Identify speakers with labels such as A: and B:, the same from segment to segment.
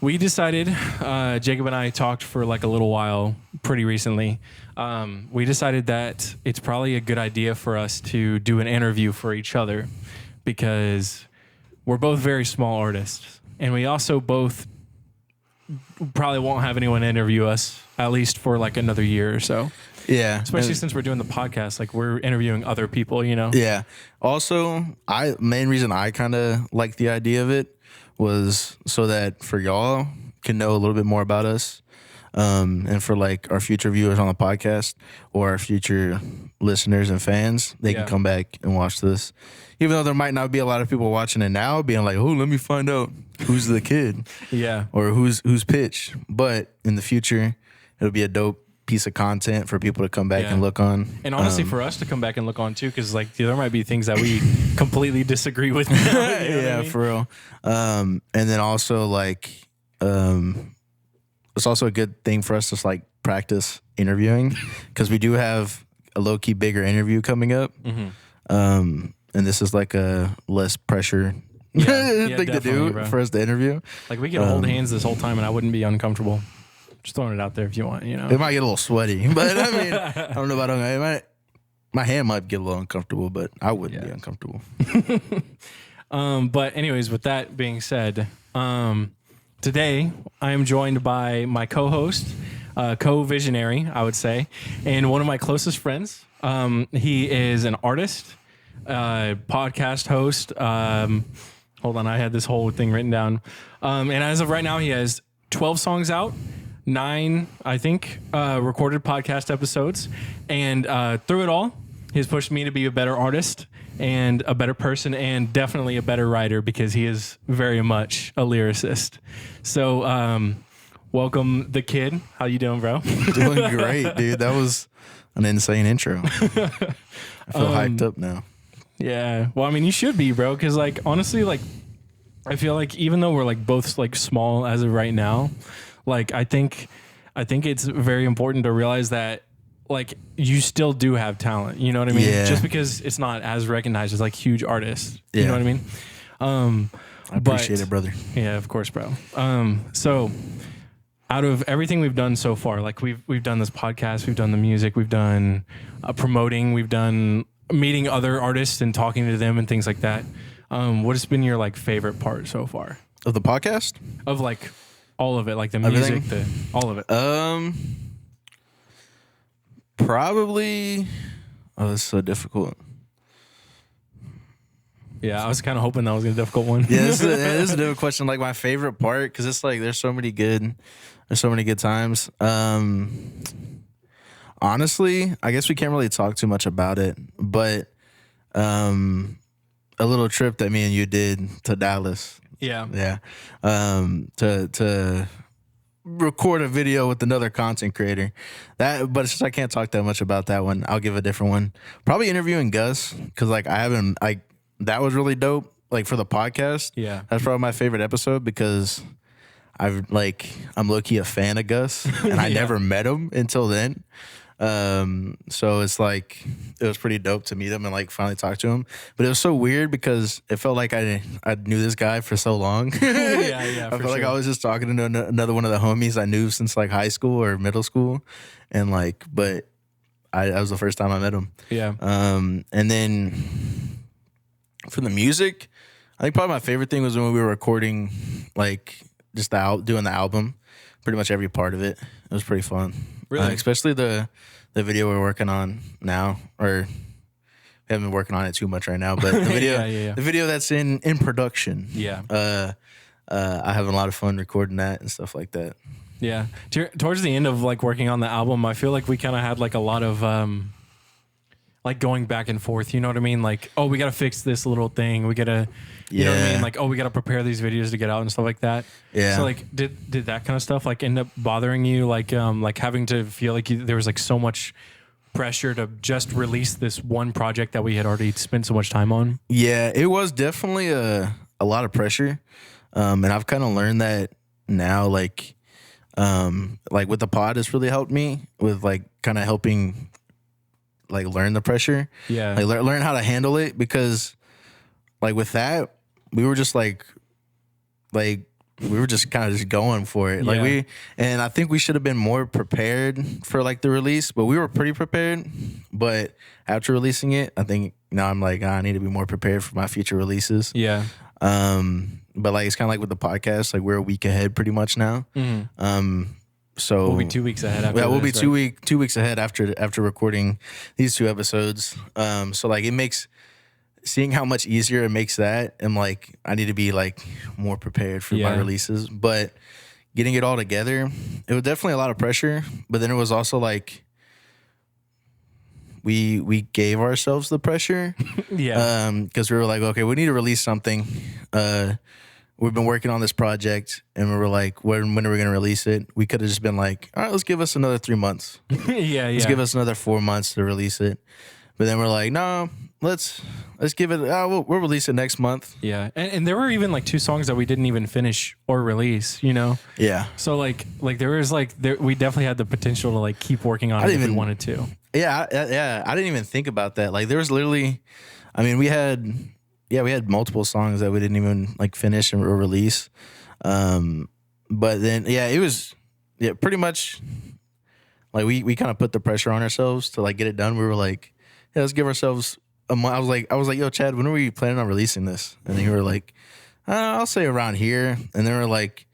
A: we decided, Jacob and I talked for like a little while pretty recently. We decided that it's probably a good idea for us to do an interview for each other because we're both very small artists. And we also both probably won't have anyone interview us, at least for like another year or so.
B: Yeah.
A: Especially since we're doing the podcast, like we're interviewing other people, you know?
B: Yeah. Also, main reason I kind of like the idea of it was so that for y'all can know a little bit more about us. And for like our future viewers on the podcast or our future listeners and fans, they can come back and watch this. Even though there might not be a lot of people watching it now, being like, oh, let me find out who's the kid.
A: Yeah.
B: Or who's pitch. But in the future, it'll be a dope piece of content for people to come back and look on.
A: And honestly, for us to come back and look on too, because like there might be things that we completely disagree with now, you know I mean?
B: For real. And then also like it's also a good thing for us to like practice interviewing because we do have a low-key bigger interview coming up. And this is like a less pressure thing to do, bro, for us to interview.
A: Like we could hold hands this whole time and I wouldn't be uncomfortable. Just throwing it out there if you want, you know.
B: It might get a little sweaty, but I mean, I don't know about my hand might get a little uncomfortable, but I wouldn't be uncomfortable.
A: But anyways, with that being said, today I am joined by my co-host, co-visionary, I would say, and one of my closest friends. He is an artist, podcast host. Hold on, I had this whole thing written down. And as of right now, he has 12 songs out. 9, I think, recorded podcast episodes. And through it all, he's pushed me to be a better artist and a better person and definitely a better writer because he is very much a lyricist. So welcome, the kid. How you doing, bro?
B: Doing great, dude. That was an insane intro. I feel hyped up now. Yeah.
A: Well, I mean, you should be, bro, because like honestly, like I feel like even though we're like both like small as of right now, like I think it's very important to realize that like you still do have talent. You know what I mean?
B: Yeah.
A: Just because it's not as recognized as like huge artists. Yeah. You know what I mean?
B: I appreciate it, brother.
A: Yeah, of course, bro. So out of everything we've done so far, like we've done this podcast, we've done the music, we've done promoting, we've done meeting other artists and talking to them and things like that. What has been your like favorite part so far
B: of the podcast?
A: Of like all of it, like the music, all of it.
B: Probably. Oh, this is so difficult.
A: Yeah, I was kind of hoping that was a difficult one.
B: Yeah, this is a difficult question. Like my favorite part, because it's like there's so many good times. Honestly, I guess we can't really talk too much about it, but a little trip that me and you did to Dallas.
A: Yeah.
B: To record a video with another content creator. But it's just I can't talk that much about that one. I'll give a different one. Probably interviewing Gus, because like that was really dope. Like for the podcast.
A: Yeah.
B: That's probably my favorite episode because I'm low-key a fan of Gus and I never met him until then. So it's like it was pretty dope to meet him and like finally talk to him. But it was so weird because it felt like I knew this guy for so long.
A: Yeah.
B: I felt like I was just talking to another one of the homies I knew since like high school or middle school, and like, but that was the first time I met him.
A: Yeah.
B: And then for the music, I think probably my favorite thing was when we were recording like just doing the album, pretty much every part of it. It was pretty fun.
A: Really?
B: Especially the video we're working on now, or we haven't been working on it too much right now, but the video, the video that's in production.
A: Yeah.
B: I have a lot of fun recording that and stuff like that.
A: Yeah. Towards the end of like working on the album, I feel like we kind of had like a lot of like going back and forth, you know what I mean? Like, oh, we got to fix this little thing. We got to, you know what I mean? Like, oh, we got to prepare these videos to get out and stuff like that.
B: Yeah.
A: So like, did that kind of stuff like end up bothering you? Like having to feel like there was like so much pressure to just release this one project that we had already spent so much time on?
B: Yeah, it was definitely a lot of pressure. And I've kind of learned that now, like with the pod, it's really helped me with like kind of helping like learn the pressure.
A: Yeah.
B: Like learn how to handle it, because like with that, we were just like we were just kind of just going for it. Like and I think we should have been more prepared for like the release, but we were pretty prepared. But after releasing it, I think now I'm like, I need to be more prepared for my future releases.
A: Yeah.
B: But like it's kind of like with the podcast, like we're a week ahead pretty much now. So
A: we'll be 2 weeks ahead. After
B: we'll be
A: right?
B: 2 weeks ahead after recording these 2 episodes. So like it makes seeing how much easier it makes that, and like I need to be like more prepared for my releases. But getting it all together, it was definitely a lot of pressure. But then it was also like we gave ourselves the pressure. Because we were like, okay, we need to release something. We've been working on this project, and we were like, when are we going to release it? We could have just been like, all right, let's give us another 3 months. Let's give us another 4 months to release it. But then we're like, no, let's give it. We'll release it next month.
A: Yeah, and there were even like 2 songs that we didn't even finish or release. You know.
B: Yeah.
A: So like there was we definitely had the potential to like keep working on it if we wanted to.
B: Yeah, I didn't even think about that. Like there was literally, I mean, we had multiple songs that we didn't even like finish or release. But then it was pretty much like we kind of put the pressure on ourselves to like get it done. We were like, yeah, let's give ourselves a month. I was like, yo, Chad, when are we planning on releasing this? And then you were like, I'll say around here. And then we're like,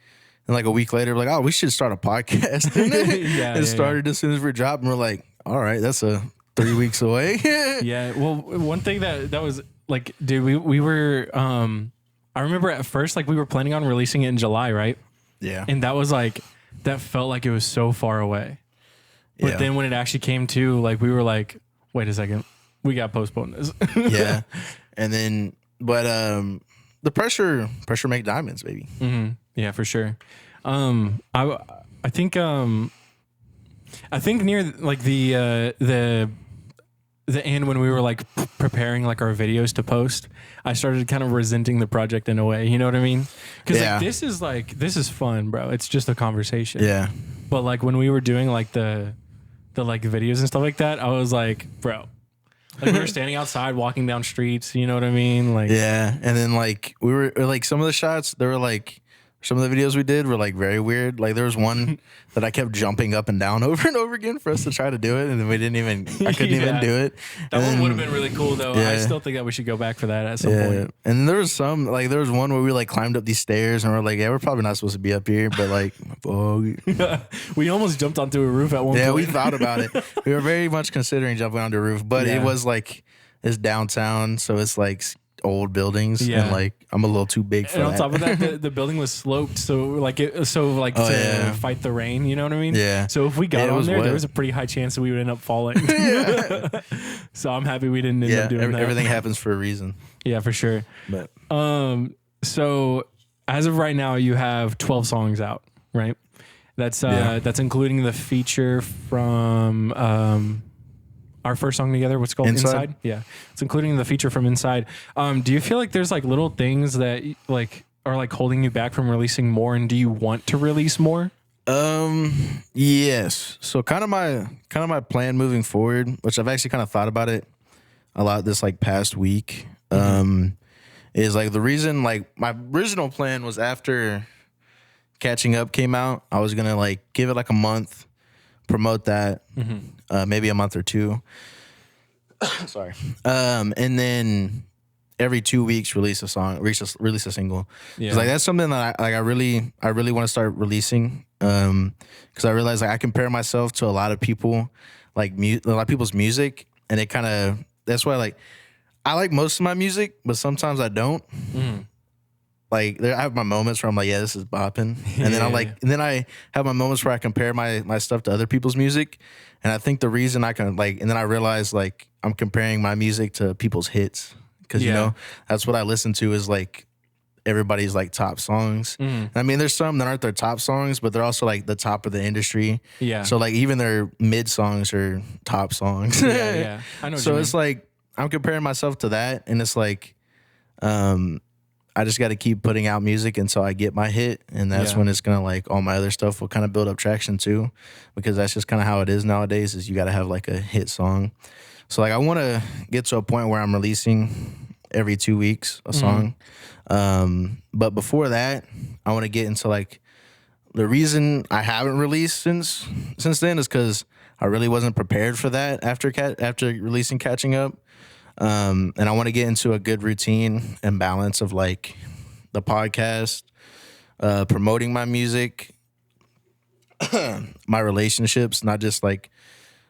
B: and like a week later, we're like, oh, we should start a podcast. And started as soon as we dropped, and we're like, all right, that's 3 weeks away.
A: Yeah. Well, one thing that was like, dude, we were, I remember at first, like we were planning on releasing it in July, right?
B: Yeah.
A: And that was like, that felt like it was so far away. But then when it actually came to, like, we were like, wait a second, we got to postpone this.
B: Yeah. And then, but the pressure make diamonds, baby.
A: Mm-hmm. Yeah, for sure. I think near like the end when we were like preparing like our videos to post, I started kind of resenting the project in a way. You know what I mean? Because this is fun, bro. It's just a conversation.
B: Yeah.
A: But like when we were doing like the like videos and stuff like that, I was like, bro. Like we were standing outside, walking down streets. You know what I mean? Like
B: and then like we were like some of the shots, they were like. Some of the videos we did were like very weird. Like there was one that I kept jumping up and down over and over again for us to try to do it, and then I couldn't even do it.
A: That one would have been really cool though. I still think that we should go back for that at some point.
B: And there was there was one where we like climbed up these stairs and we're like, we're probably not supposed to be up here, but like,
A: we almost jumped onto a roof at one point.
B: Yeah, we thought about it. We were very much considering jumping onto a roof, but it was like it's downtown, so it's like old buildings, and like I'm a little too big for that.
A: And on top of that, the building was sloped, so to fight the rain, you know what I mean?
B: Yeah.
A: So if we got on there was a pretty high chance that we would end up falling. So I'm happy we didn't end up doing that.
B: Everything happens for a reason.
A: Yeah, for sure.
B: But
A: so as of right now, you have 12 songs out, right? That's including the feature from our first song together, what's called Inside. Yeah, it's including the feature from Inside. Do you feel like there's like little things that like are like holding you back from releasing more, and do you want to release more?
B: Yes. So kind of my plan moving forward, which I've actually kind of thought about it a lot this like past week, is like the reason like my original plan was after Catching Up came out, I was gonna like give it like a month, promote that, maybe a month or 2. Sorry. And then every 2 weeks release a song, release a single. Yeah. Like that's something that I really want to start releasing. Because I realize like I compare myself to a lot of people, like a lot of people's music, and it kind of that's why like I like most of my music, but sometimes I don't. Like I have my moments where I'm like, yeah, this is bopping, and then I'm like, and then I have my moments where I compare my stuff to other people's music, and I think the reason I can like, and then I realize like I'm comparing my music to people's hits because you know that's what I listen to is like everybody's like top songs. I mean, there's some that aren't their top songs, but they're also like the top of the industry. Yeah. So like even their mid songs are top songs.
A: Yeah. I know.
B: So it's like I'm comparing myself to that, and it's like, I just got to keep putting out music until I get my hit, and that's when it's gonna like all my other stuff will kind of build up traction too, because that's just kind of how it is nowadays. Is you got to have like a hit song. So like I want to get to a point where I'm releasing every 2 weeks a song. But before that, I want to get into like the reason I haven't released since then is because I really wasn't prepared for that after releasing Catching Up. And I want to get into a good routine and balance of like the podcast, promoting my music, my relationships, not just like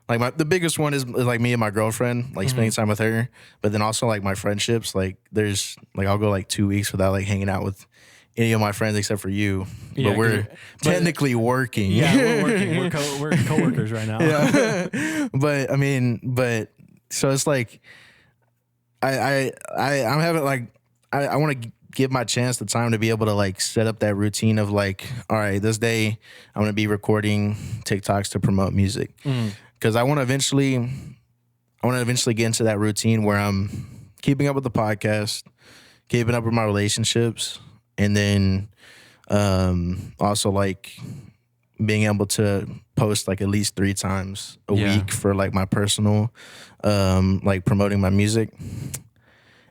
B: the biggest one is like me and my girlfriend, like spending time with her, but then also like my friendships. Like there's like I'll go like 2 weeks without like hanging out with any of my friends except for you.
A: Yeah,
B: but we're technically working.
A: Yeah, we're working. We're coworkers right now.
B: Yeah. but so it's like I'm having like I want to give my chance the time to be able to like set up that routine of like, all right, this day I'm gonna be recording TikToks to promote music. Because I want to eventually get into that routine where I'm keeping up with the podcast, keeping up with my relationships, and then also like being able to post like at least 3 times a week for like my personal, like promoting my music.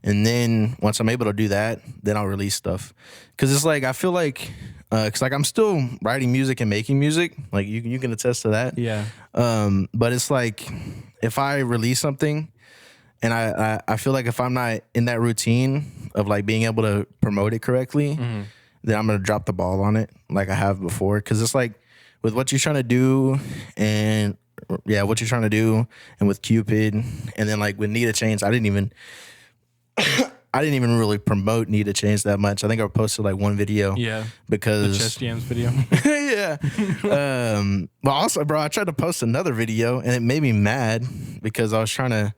B: And then once I'm able to do that, then I'll release stuff. Cause it's like, I feel like, cause like I'm still writing music and making music. Like you can attest to that.
A: Yeah.
B: But it's like, if I release something and I feel like if I'm not in that routine of like being able to promote it correctly, then I'm going to drop the ball on it like I have before. Cause it's like with what you're trying to do and with Cupid and then like with Need a Change, I didn't even really promote Need a Change that much. I think I posted like one video. Yeah. Because
A: the Chest Jams video.
B: Yeah. But also, bro, I tried to post another video and it made me mad because I was trying to,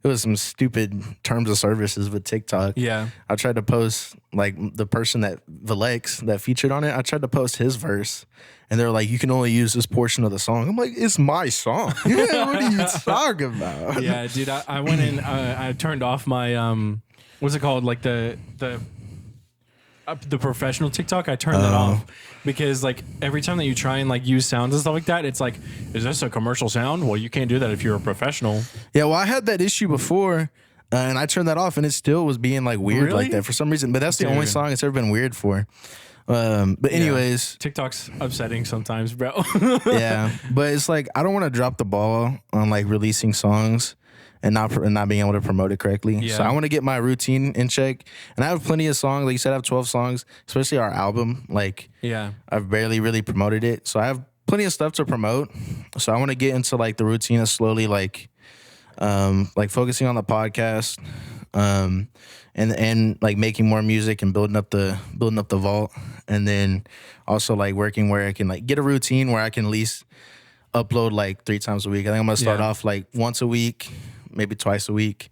B: it was some stupid terms of services with TikTok.
A: Yeah.
B: I tried to post like the person that Valex that featured on it. I tried to post his verse and they were like, you can only use this portion of the song. I'm like, it's my song. What are you talking about?
A: Yeah, dude, I went in, I turned off my, what's it called? Like the professional TikTok, I turned that off because like every time that you try and like use sounds and stuff like that, it's like, is this a commercial sound? Well, you can't do that if you're a professional.
B: Yeah, well, I had that issue before and I turned that off and it still was being like weird like that for some reason. But that's the only song it's ever been weird for. But anyways,
A: TikTok's upsetting sometimes, bro.
B: Yeah, but it's like I don't want to drop the ball on like releasing songs and not being able to promote it correctly. Yeah. So I want to get my routine in check. And I have plenty of songs. Like you said, I have 12 songs, especially our album. Like, yeah, I've barely really promoted it. So I have plenty of stuff to promote. So I want to get into like the routine of slowly like focusing on the podcast, and like making more music and building up the vault. And then also like working where I can like get a routine where I can at least upload like 3 times a week. I think I'm gonna start off like once a week, maybe twice a week,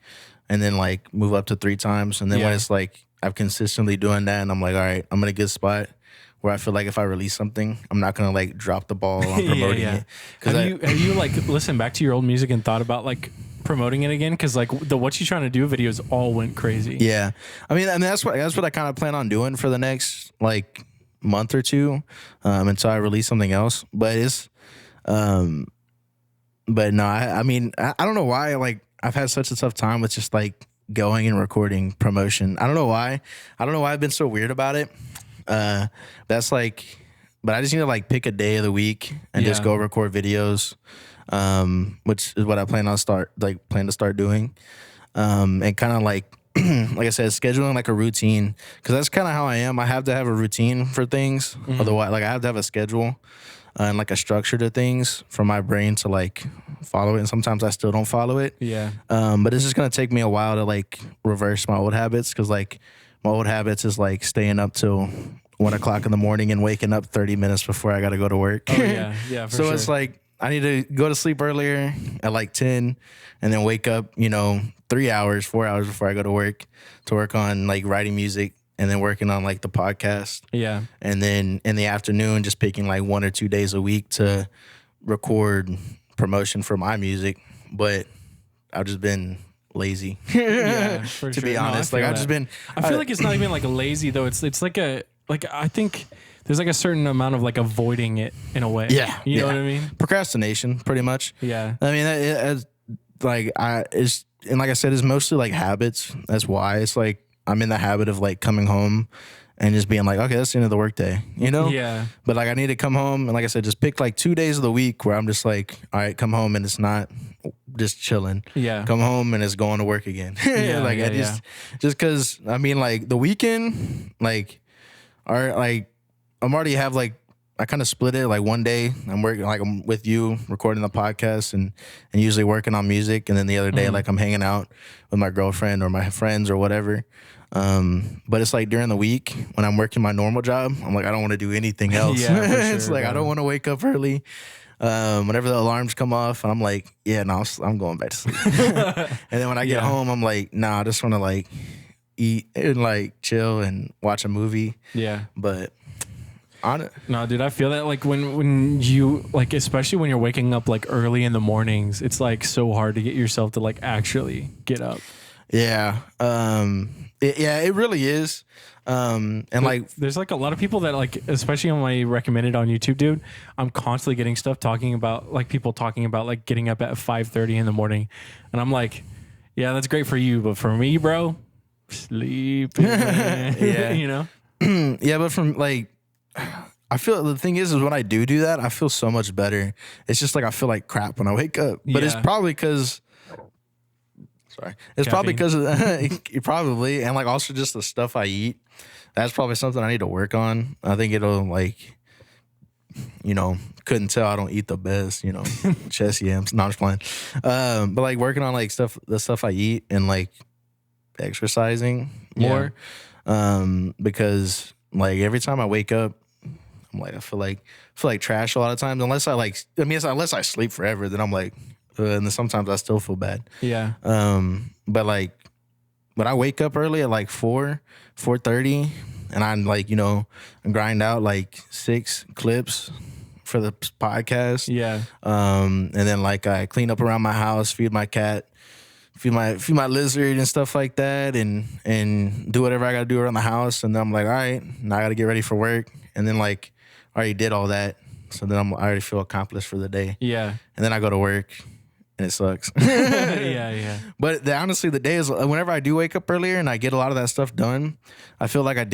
B: and then like move up to 3 times. And then when it's like I'm consistently doing that and I'm like, all right, I'm in a good spot where I feel like if I release something, I'm not gonna like drop the ball on promoting it.
A: Have you like listened back to your old music and thought about like promoting it again? Because like the What You Trying to Do videos all went crazy.
B: Yeah, I mean that's what I kind of plan on doing for the next like month or two, until I release something else. But it's but no, I mean I don't know why like I've had such a tough time with just like going and recording promotion. I don't know why I've been so weird about it. That's like, but I just need to like pick a day of the week and just go record videos, which is what I plan to start doing, and kind of like like I said, scheduling like a routine, because that's kind of how I am. I have to have a routine for things, otherwise like I have to have a schedule and like a structure to things for my brain to like follow it, and sometimes I still don't follow it. Yeah. But it's just gonna take me a while to like reverse my old habits, because like my old habits is like staying up till 1 o'clock in the morning and waking up 30 minutes before I got to go to work.
A: Oh, yeah, for
B: so
A: sure.
B: It's like I need to go to sleep earlier at like 10 and then wake up, 4 hours before I go to work on like writing music and then working on like the podcast. Yeah. And then in the afternoon, just picking like 1 or 2 days a week to record promotion for my music. But I've just been lazy.
A: Yeah,
B: to be honest. Like I've just been.
A: I feel like it's not even like a lazy though. It's like I think there's like a certain amount of like avoiding it in a way.
B: Yeah.
A: You know what I mean?
B: Procrastination, pretty much.
A: Yeah.
B: I mean, like like I said, it's mostly like habits. That's why it's like I'm in the habit of like coming home and just being like, okay, that's the end of the workday, you know?
A: Yeah.
B: But like I need to come home and like I said, just pick like 2 days of the week where I'm just like, all right, come home and it's not just chilling.
A: Yeah.
B: Come home and it's going to work again.
A: Yeah,
B: like I just cause I mean like the weekend, like I'm already have like I kind of split it. Like one day I'm working, like I'm with you recording the podcast and usually working on music. And then the other day, like I'm hanging out with my girlfriend or my friends or whatever. But it's like during the week when I'm working my normal job, I'm like, I don't want to do anything else.
A: Yeah, for sure,
B: it's like, I
A: bro.
B: don't want to wake up early. Whenever the alarms come off and I'm like, yeah, no, I'm going back to sleep. And then when I get home, I'm like, nah, I just want to like eat and like chill and watch a movie.
A: Yeah.
B: But on it.
A: No, dude, I feel that like when you like, especially when you're waking up like early in the mornings, it's like so hard to get yourself to like actually get up.
B: Yeah. It really is. And like,
A: there's like a lot of people that like, especially on my recommended on YouTube, dude, I'm constantly getting stuff talking about like people talking about like getting up at 5:30 in the morning. And I'm like, yeah, that's great for you. But for me, bro, sleep.
B: Yeah.
A: You know?
B: yeah, but from like, I feel the thing is when I do that, I feel so much better. It's just like, I feel like crap when I wake up, but it's
A: Yeah.
B: probably because, sorry, it's probably because of probably, and like also just the stuff I eat. That's probably something I need to work on. I think it'll like, you know, couldn't tell I don't eat the best, you know, chest yams. No, I'm just playing. But like working on like the stuff I eat and like exercising more. Because like every time I wake up, I'm like, I feel like trash a lot of times. Unless I sleep forever, then I'm like, and then sometimes I still feel bad.
A: Yeah.
B: But like when I wake up early at like 4:30, and I'm like, you know, I grind out like 6 clips for the podcast.
A: Yeah.
B: And then like I clean up around my house, feed my cat, feed my lizard and stuff like that, and do whatever I gotta do around the house. And then I'm like, all right, now I gotta get ready for work. And then like I already did all that, so then I already feel accomplished for the day.
A: Yeah.
B: And then I go to work, and it sucks.
A: Yeah.
B: But honestly, the day is whenever I do wake up earlier and I get a lot of that stuff done, I feel like I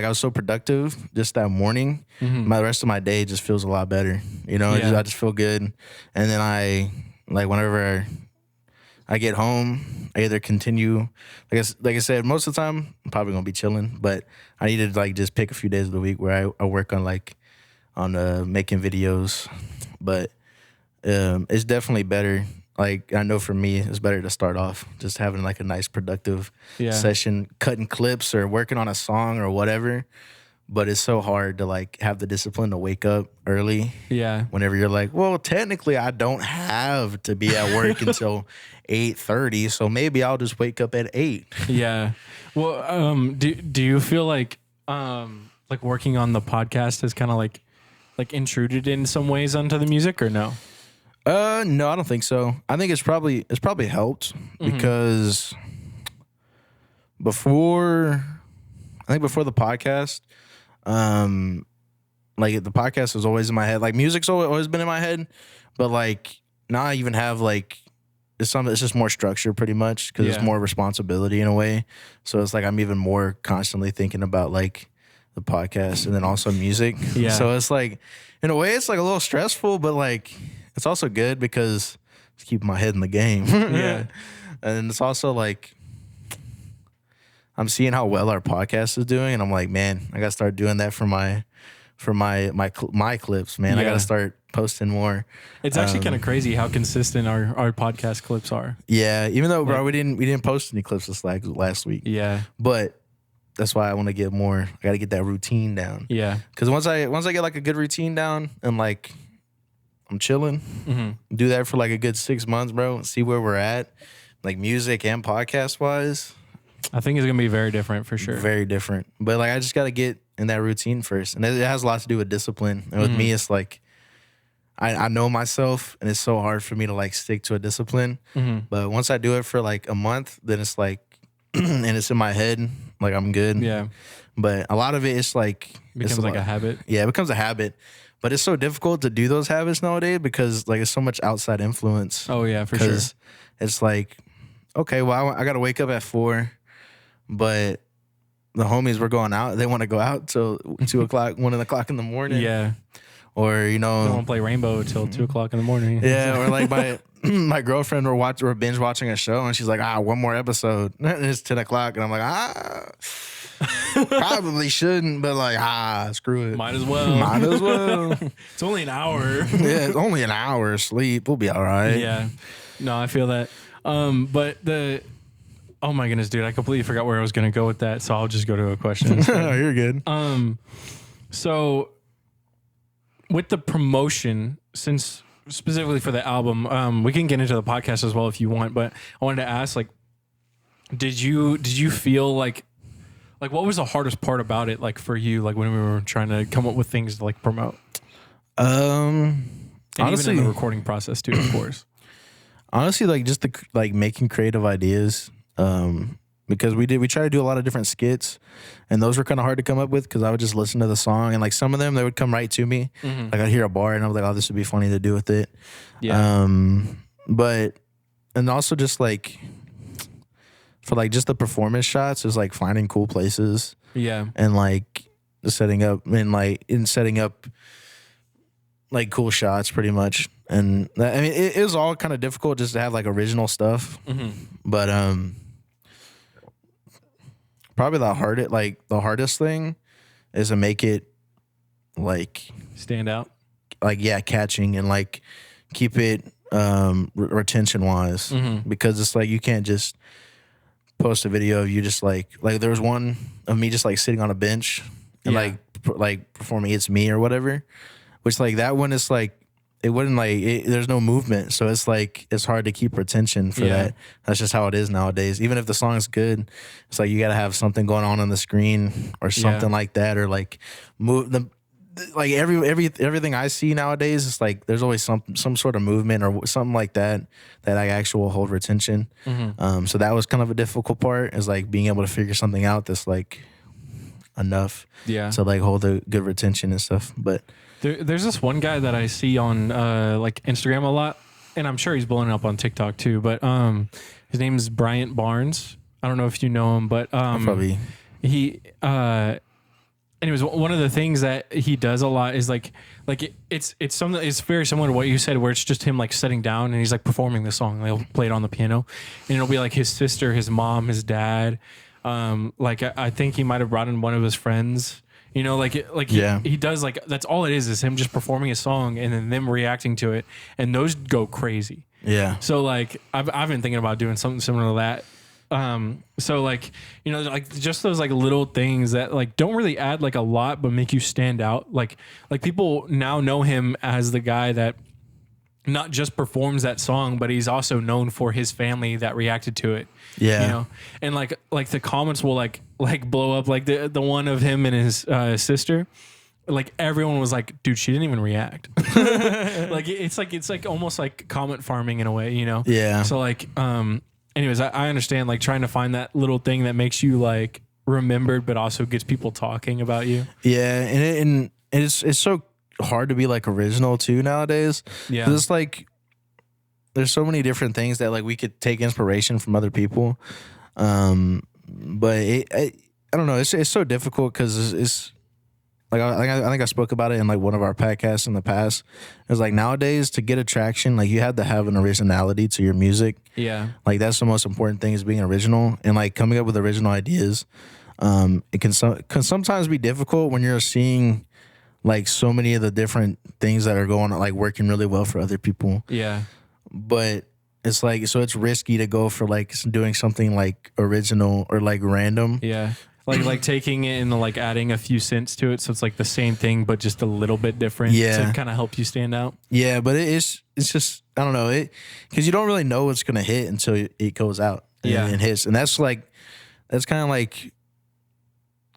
B: was so productive just that morning. The rest of my day just feels a lot better. You know,
A: Yeah.
B: I just feel good. And then I like whenever I get home, I either continue, like I said, most of the time I'm probably gonna be chilling, but I need to like just pick a few days of the week where I work on making videos. But it's definitely better. Like I know for me, it's better to start off just having like a nice productive session, cutting clips or working on a song or whatever. But it's so hard to like have the discipline to wake up early.
A: Yeah.
B: Whenever you're like, well, technically I don't have to be at work until 8:30, so maybe I'll just wake up at 8.
A: Yeah. Well, do you feel like working on the podcast has kind of like intruded in some ways onto the music or no?
B: No, I don't think so. I think it's probably helped because before the podcast, like the podcast was always in my head. Like music's always been in my head, but like now I even have like it's just more structure pretty much because it's more responsibility in a way. So it's like I'm even more constantly thinking about like the podcast and then also music.
A: Yeah.
B: So it's like in a way it's like a little stressful, but like it's also good because it's keeping my head in the game.
A: Yeah.
B: And it's also like I'm seeing how well our podcast is doing, and I'm like, man, I gotta start doing that for my clips, man. I gotta start posting more.
A: It's actually kind of crazy how consistent our podcast clips are.
B: Yeah, even though, bro, we didn't post any clips this last week.
A: Yeah,
B: but that's why I want to get more. I gotta get that routine down.
A: Yeah,
B: because once I get like a good routine down and like I'm chilling, do that for like a good 6 months, bro. See where we're at, like music and podcast wise.
A: I think it's gonna be very different for sure.
B: Very different. But like I just gotta get in that routine first. And it has a lot to do with discipline. And with me, it's like I know myself and it's so hard for me to like stick to a discipline. But once I do it for like a month, then it's like and it's in my head, like I'm good.
A: Yeah.
B: But a lot of it is like
A: becomes like a habit.
B: Yeah, it becomes a habit. But it's so difficult to do those habits nowadays because like it's so much outside influence.
A: Oh yeah, for sure.
B: Because it's like, okay, well, I got to wake up at 4, but the homies were going out. They want to go out till 2 o'clock, 1 o'clock in the morning.
A: Yeah.
B: Or,
A: They won't play Rainbow till 2 o'clock in the morning.
B: Yeah. Or like my girlfriend were binge watching a show and she's like, one more episode. And it's 10 o'clock. And I'm like, probably shouldn't, but like, screw it.
A: Might as well.
B: Might as well.
A: It's only an hour.
B: Yeah, it's only an hour of sleep. We'll be all right.
A: Yeah. No, I feel that. But oh my goodness, dude, I completely forgot where I was going to go with that. So I'll just go to a question.
B: Oh, you're good.
A: So with the promotion, since specifically for the album, we can get into the podcast as well if you want, but I wanted to ask, like, did you feel like what was the hardest part about it, like for you, like when we were trying to come up with things to like promote? And
B: Honestly,
A: even in the recording process too, of course.
B: Honestly, like just the like making creative ideas. Because we try to do a lot of different skits, and those were kind of hard to come up with because I would just listen to the song, and like some of them they would come right to me. Like I'd hear a bar and I was like, oh, this would be funny to do with it.
A: Yeah.
B: But and also just like for like just the performance shots is like finding cool places.
A: Yeah.
B: And like setting up like cool shots pretty much. And I mean it was all kind of difficult just to have like original stuff. But probably the hardest thing is to make it like
A: Stand out.
B: like catching and like keep it retention wise because it's like you can't just post a video of you just like there was one of me just like sitting on a bench and like performing It's Me or whatever, which like that one is like it wouldn't like there's no movement, so it's like it's hard to keep retention for that. That's just how it is nowadays. Even if the song's good, it's like you got to have something going on the screen or something like that, or like move the like everything I see nowadays is like there's always some sort of movement or something like that like actual hold retention. So that was kind of a difficult part, is like being able to figure something out that's like enough to like hold a good retention and stuff. But
A: There's this one guy that I see on like Instagram a lot, and I'm sure he's blowing up on TikTok too. But his name is Bryant Barnes. I don't know if you know him, but
B: probably
A: he. Anyways, one of the things that he does a lot is like it's something. It's very similar to what you said, where it's just him like sitting down and he's like performing the song. He'll play it on the piano, and it'll be like his sister, his mom, his dad. Like I think he might have brought in one of his friends. You know, he does like that's all it is him just performing a song and then them reacting to it, and those go crazy. Yeah. So like I've been thinking about doing something similar to that. So like, you know, like just those like little things that like don't really add like a lot but make you stand out. Like people now know him as the guy that not just performs that song, but he's also known for his family that reacted to it. Yeah. You know? And like the comments will like blow up, like the one of him and his sister. Like everyone was like, dude, she didn't even react. Like it's like almost like comment farming in a way, you know? Yeah. So like anyways, I understand like trying to find that little thing that makes you like remembered but also gets people talking about you.
B: Yeah, and it's so hard to be like original too nowadays. Yeah. 'Cause it's like there's so many different things that like we could take inspiration from other people. But I don't know, it's so difficult because it's like I think I spoke about it in like one of our podcasts in the past. It's like nowadays to get attraction, like you have to have an originality to your music. Yeah. Like that's the most important thing, is being original and like coming up with original ideas. It can sometimes be difficult when you're seeing like so many of the different things that are going on, like working really well for other people. Yeah. But it's like, so it's risky to go for like doing something like original or like random. Yeah. Like taking it and like adding a few cents to it, so it's like the same thing but just a little bit different. Yeah, to kind of help you stand out. Yeah, but it's just I don't know it, because you don't really know what's gonna hit until it goes out. And hits, and that's kind of like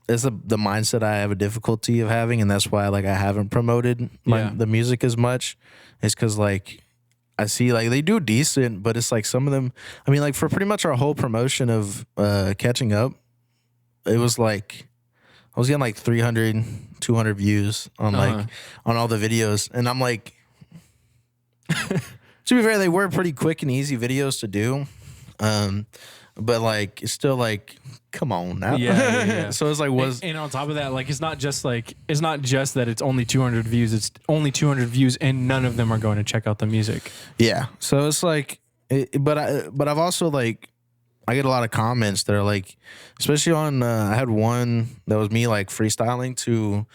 B: that's the mindset I have a difficulty of having, and that's why like I haven't promoted the music as much. It's because like I see like they do decent, but it's like some of them. I mean, like for pretty much our whole promotion of Catching Up. It was like I was getting like 300, 200 views on like on all the videos, and I'm like, to be fair, they were pretty quick and easy videos to do, but like it's still like, come on now.
A: Yeah.
B: So it's like
A: and on top of that, like it's not just that it's only 200 views. It's only 200 views, and none of them are going to check out the music.
B: Yeah. So it's like, but I've also like, I get a lot of comments that are like, especially on, I had one that was me like freestyling to,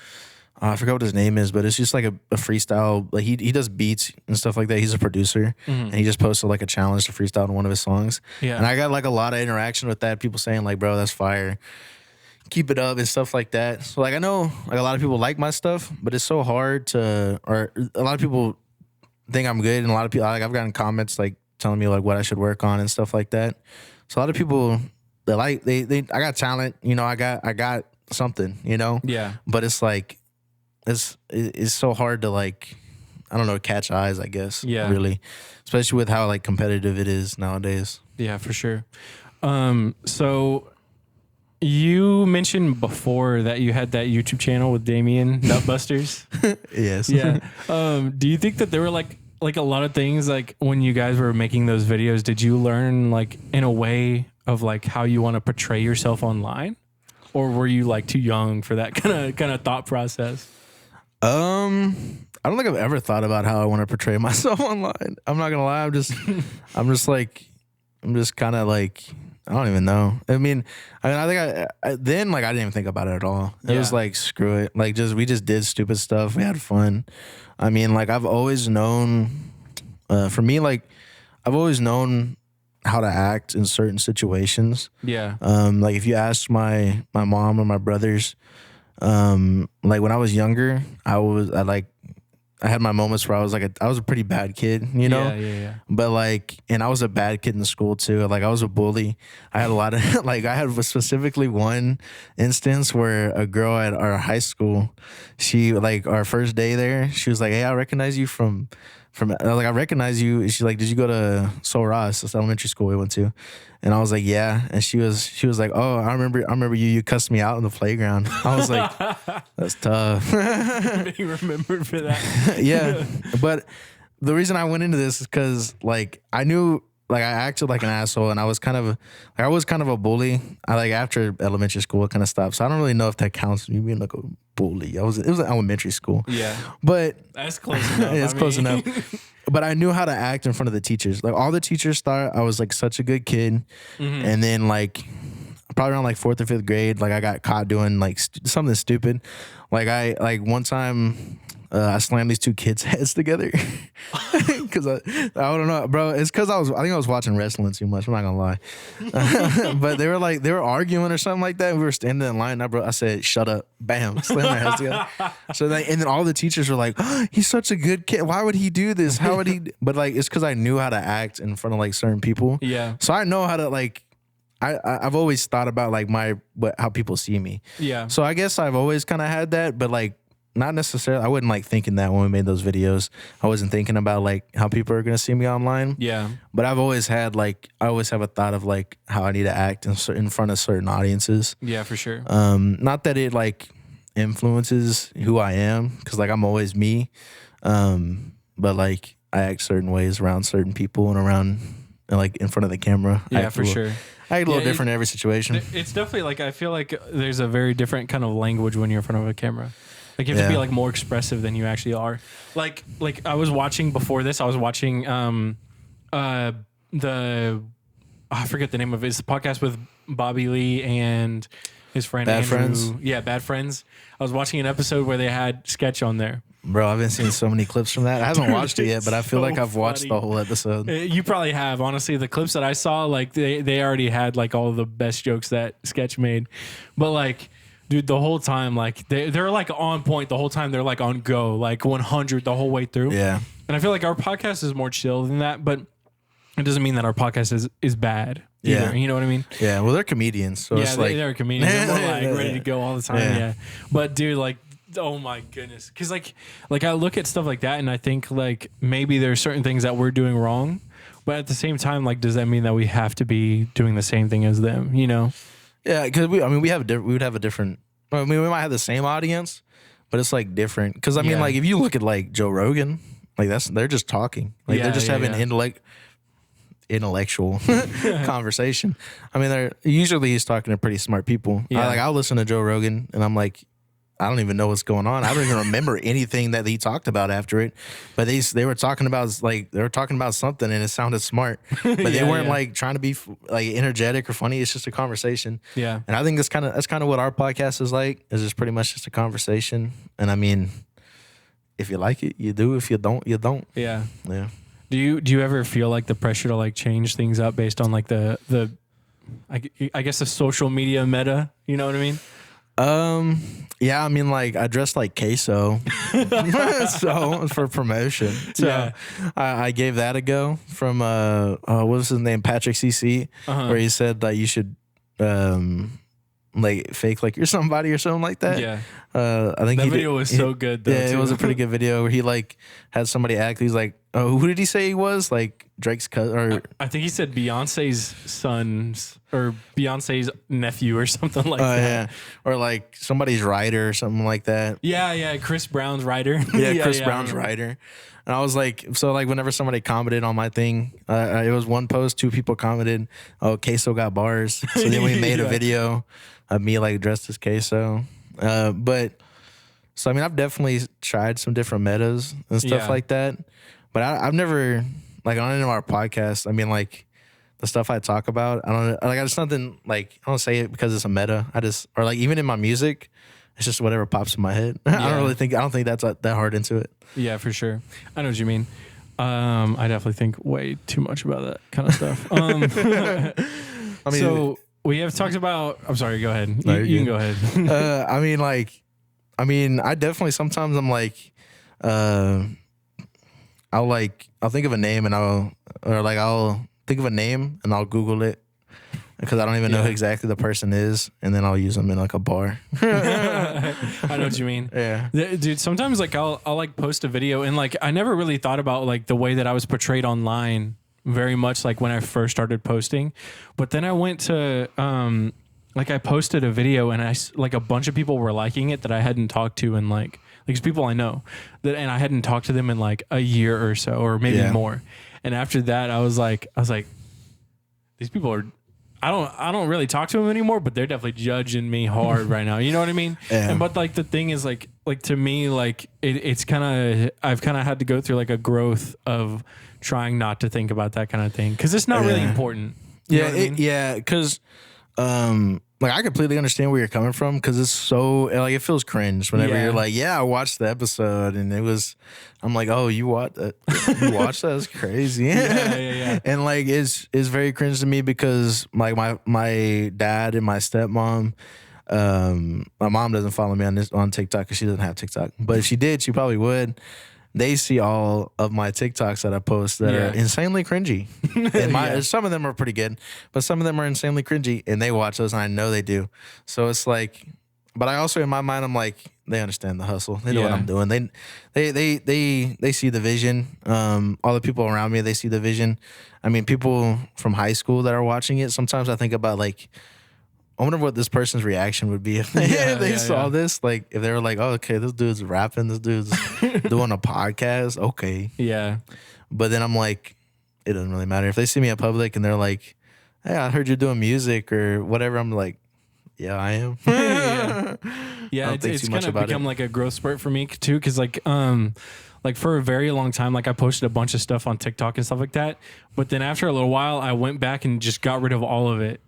B: I forgot what his name is, but it's just like a freestyle. Like he does beats and stuff like that. He's a producer, and he just posted like a challenge to freestyle in one of his songs. Yeah. And I got like a lot of interaction with that. People saying like, bro, that's fire. Keep it up and stuff like that. So like I know like a lot of people like my stuff, but it's so hard to, or a lot of people think I'm good, and a lot of people, like I've gotten comments like telling me like what I should work on and stuff like that. So a lot of people, they I got talent, you know, I got something, you know?
A: Yeah.
B: But it's like, it's so hard to like, I don't know, catch eyes, I guess.
A: Yeah.
B: Really. Especially with how like competitive it is nowadays.
A: Yeah, for sure. So you mentioned before that you had that YouTube channel with Damien Nutbusters.
B: Yes.
A: Yeah. Do you think that there were like a lot of things like when you guys were making those videos, did you learn like in a way of like how you want to portray yourself online, or were you like too young for that kind of thought process?
B: I don't think I've ever thought about how I want to portray myself online. I'm not gonna lie. I'm just kind of like, I don't even know. I think I then like I didn't even think about it at all. It was like, screw it. Like we just did stupid stuff. We had fun. I mean, like I've always known, for me, like I've always known how to act in certain situations.
A: Yeah.
B: Like if you ask my mom or my brothers, like when I was younger, I had my moments where I was a pretty bad kid, you know?
A: Yeah.
B: But like, and I was a bad kid in school too. Like I was a bully. I had a lot of, like I had specifically one instance where a girl at our high school, she like our first day there, she was like, hey, I recognize you from, I recognize you. And she's like, did you go to Sol Ross, this elementary school we went to? And I was like, yeah. And she was like, oh, I remember you cussed me out on the playground. I was like, that's tough.
A: You remembered for that.
B: Yeah. But the reason I went into this is because like I knew, like I acted like an asshole, and I was kind of a bully. I like after elementary school it kind of stopped. So I don't really know if that counts me being like a bully. It was an elementary school.
A: Yeah.
B: But
A: that's close enough.
B: It's close enough. But I knew how to act in front of the teachers. Like all the teachers thought I was like such a good kid. And then like probably around like 4th or 5th grade, like I got caught doing like something stupid. Like one time I slammed these two kids' heads together because I don't know, bro. It's because I think I was watching wrestling too much. I'm not gonna lie, but they were arguing or something like that. We were standing in line. I said, "Shut up!" Bam, slammed their heads together. So and then all the teachers were like, oh, "He's such a good kid. Why would he do this? How would he?" But like, it's because I knew how to act in front of like certain people.
A: Yeah.
B: So I know how to like. I've always thought about like how people see me.
A: Yeah.
B: So I guess I've always kind of had that, but like. Not necessarily. I wasn't like thinking that when we made those videos. I wasn't thinking about like how people are gonna see me online.
A: Yeah.
B: But I always have a thought of like how I need to act in front of certain audiences.
A: Yeah, for sure.
B: Not that it like influences who I am, because like I'm always me. But like I act certain ways around certain people and around like in front of the camera.
A: Yeah, for sure.
B: I act a little different in every situation.
A: It's definitely like I feel like there's a very different kind of language when you're in front of a camera. Like you have to be like more expressive than you actually are. Like I was watching before this. I was watching I forget the name of it. It's the podcast with Bobby Lee and his friend
B: Bad
A: Andrew.
B: Friends.
A: Yeah, Bad Friends. I was watching an episode where they had Sketch on there.
B: Bro, I've been seeing so many clips from that. I haven't watched it yet, but I feel like I've watched the whole episode.
A: You probably have. Honestly, the clips that I saw, like they already had like all the best jokes that Sketch made, but like. Dude, the whole time, like they're like on point the whole time. They're like on go, like 100 the whole way through. Yeah. And I feel like our podcast is more chill than that, but it doesn't mean that our podcast is bad either. Yeah. You know what I mean?
B: Yeah. Well, they're comedians, so
A: yeah,
B: it's
A: they're comedians. They're more like ready to go all the time. Yeah. But dude, like, oh my goodness, because like I look at stuff like that and I think like maybe there's certain things that we're doing wrong, but at the same time, like, does that mean that we have to be doing the same thing as them? You know?
B: Yeah, because we would have a different I mean, we might have the same audience, but it's like different. Because I mean, like if you look at like Joe Rogan, like they're just talking, like they're just having intellectual conversation. I mean, they're usually he's talking to pretty smart people.
A: Yeah.
B: I'll listen to Joe Rogan and I'm like, I don't even know what's going on. I don't even remember anything that he talked about after it. But they were talking about something and it sounded smart. But they weren't like trying to be like energetic or funny. It's just a conversation.
A: Yeah.
B: And I think that's kind of what our podcast is like. Is just pretty much just a conversation. And I mean, if you like it, you do. If you don't, you don't.
A: Yeah.
B: Yeah.
A: Do you ever feel like the pressure to like change things up based on like the I guess the social media meta? You know what I mean?
B: Yeah, I mean, like I dressed like queso, so for promotion. So I gave that a go from what was his name, Patrick CC, where he said that you should like fake like you're somebody or something like that.
A: Yeah.
B: I think
A: that video was so good though.
B: Yeah,
A: too.
B: it was a pretty good video where he like had somebody act. He's like, oh, who did he say he was? Like Drake's cousin, or
A: I think he said Beyonce's son's or Beyonce's nephew or something like that.
B: Yeah, or like somebody's writer or something like that.
A: Yeah, Chris Brown's writer.
B: Yeah, Chris Brown's writer. And I was like, so like whenever somebody commented on my thing, it was one post, 2 people commented, oh, Queso got bars. So then we made a video of me like dressed as Queso. But so I mean, I've definitely tried some different metas and stuff like that. But I've never, like on any of our podcasts, I mean, like the stuff I talk about, I don't like, I just nothing like, I don't say it because it's a meta. Or like even in my music, it's just whatever pops in my head. I don't think that's that hard into it.
A: Yeah, for sure. I know what you mean. I definitely think way too much about that kind of stuff. I mean, so we have talked about, I'm sorry, go ahead.
B: No,
A: you can go ahead.
B: I definitely, sometimes I'm like, I'll think of a name and I'll think of a name and I'll Google it because I don't even know who exactly the person is, and then I'll use them in like a bar.
A: I know what you mean.
B: Yeah,
A: dude. Sometimes like I'll like post a video and like I never really thought about like the way that I was portrayed online very much like when I first started posting, but then I went to like I posted a video and like a bunch of people were liking it that I hadn't talked to in like these people I know and I hadn't talked to them in like a year or so or maybe more. And after that, I was like, these people are. I don't really talk to them anymore, but they're definitely judging me hard right now. You know what I mean?
B: Yeah.
A: And but like the thing is like to me like it's kind of I've kind of had to go through like a growth of trying not to think about that kind of thing because it's not really important. You know what I mean?
B: Because like I completely understand where you're coming from because it's so like it feels cringe whenever you're like, I watched the episode and it was, I'm like, oh, you watched that? You watched that? That's crazy.
A: Yeah.
B: And like it's very cringe to me because like my dad and my stepmom, my mom doesn't follow me on TikTok because she doesn't have TikTok, but if she did, she probably would. They see all of my TikToks that I post that are insanely cringy. And some of them are pretty good, but some of them are insanely cringy, and they watch those, and I know they do. So it's like, but I also in my mind, I'm like, they understand the hustle. They know what I'm doing. They see the vision. All the people around me, they see the vision. I mean, people from high school that are watching it. Sometimes I think about like, I wonder what this person's reaction would be if they saw this. Like, if they were like, oh, okay, this dude's rapping, this dude's doing a podcast. Okay.
A: Yeah.
B: But then I'm like, it doesn't really matter. If they see me in public and they're like, hey, I heard you're doing music or whatever, I'm like, yeah, I am.
A: Yeah, it's kind of become like a growth spurt for me too. Cause like for a very long time, like I posted a bunch of stuff on TikTok and stuff like that. But then after a little while, I went back and just got rid of all of it.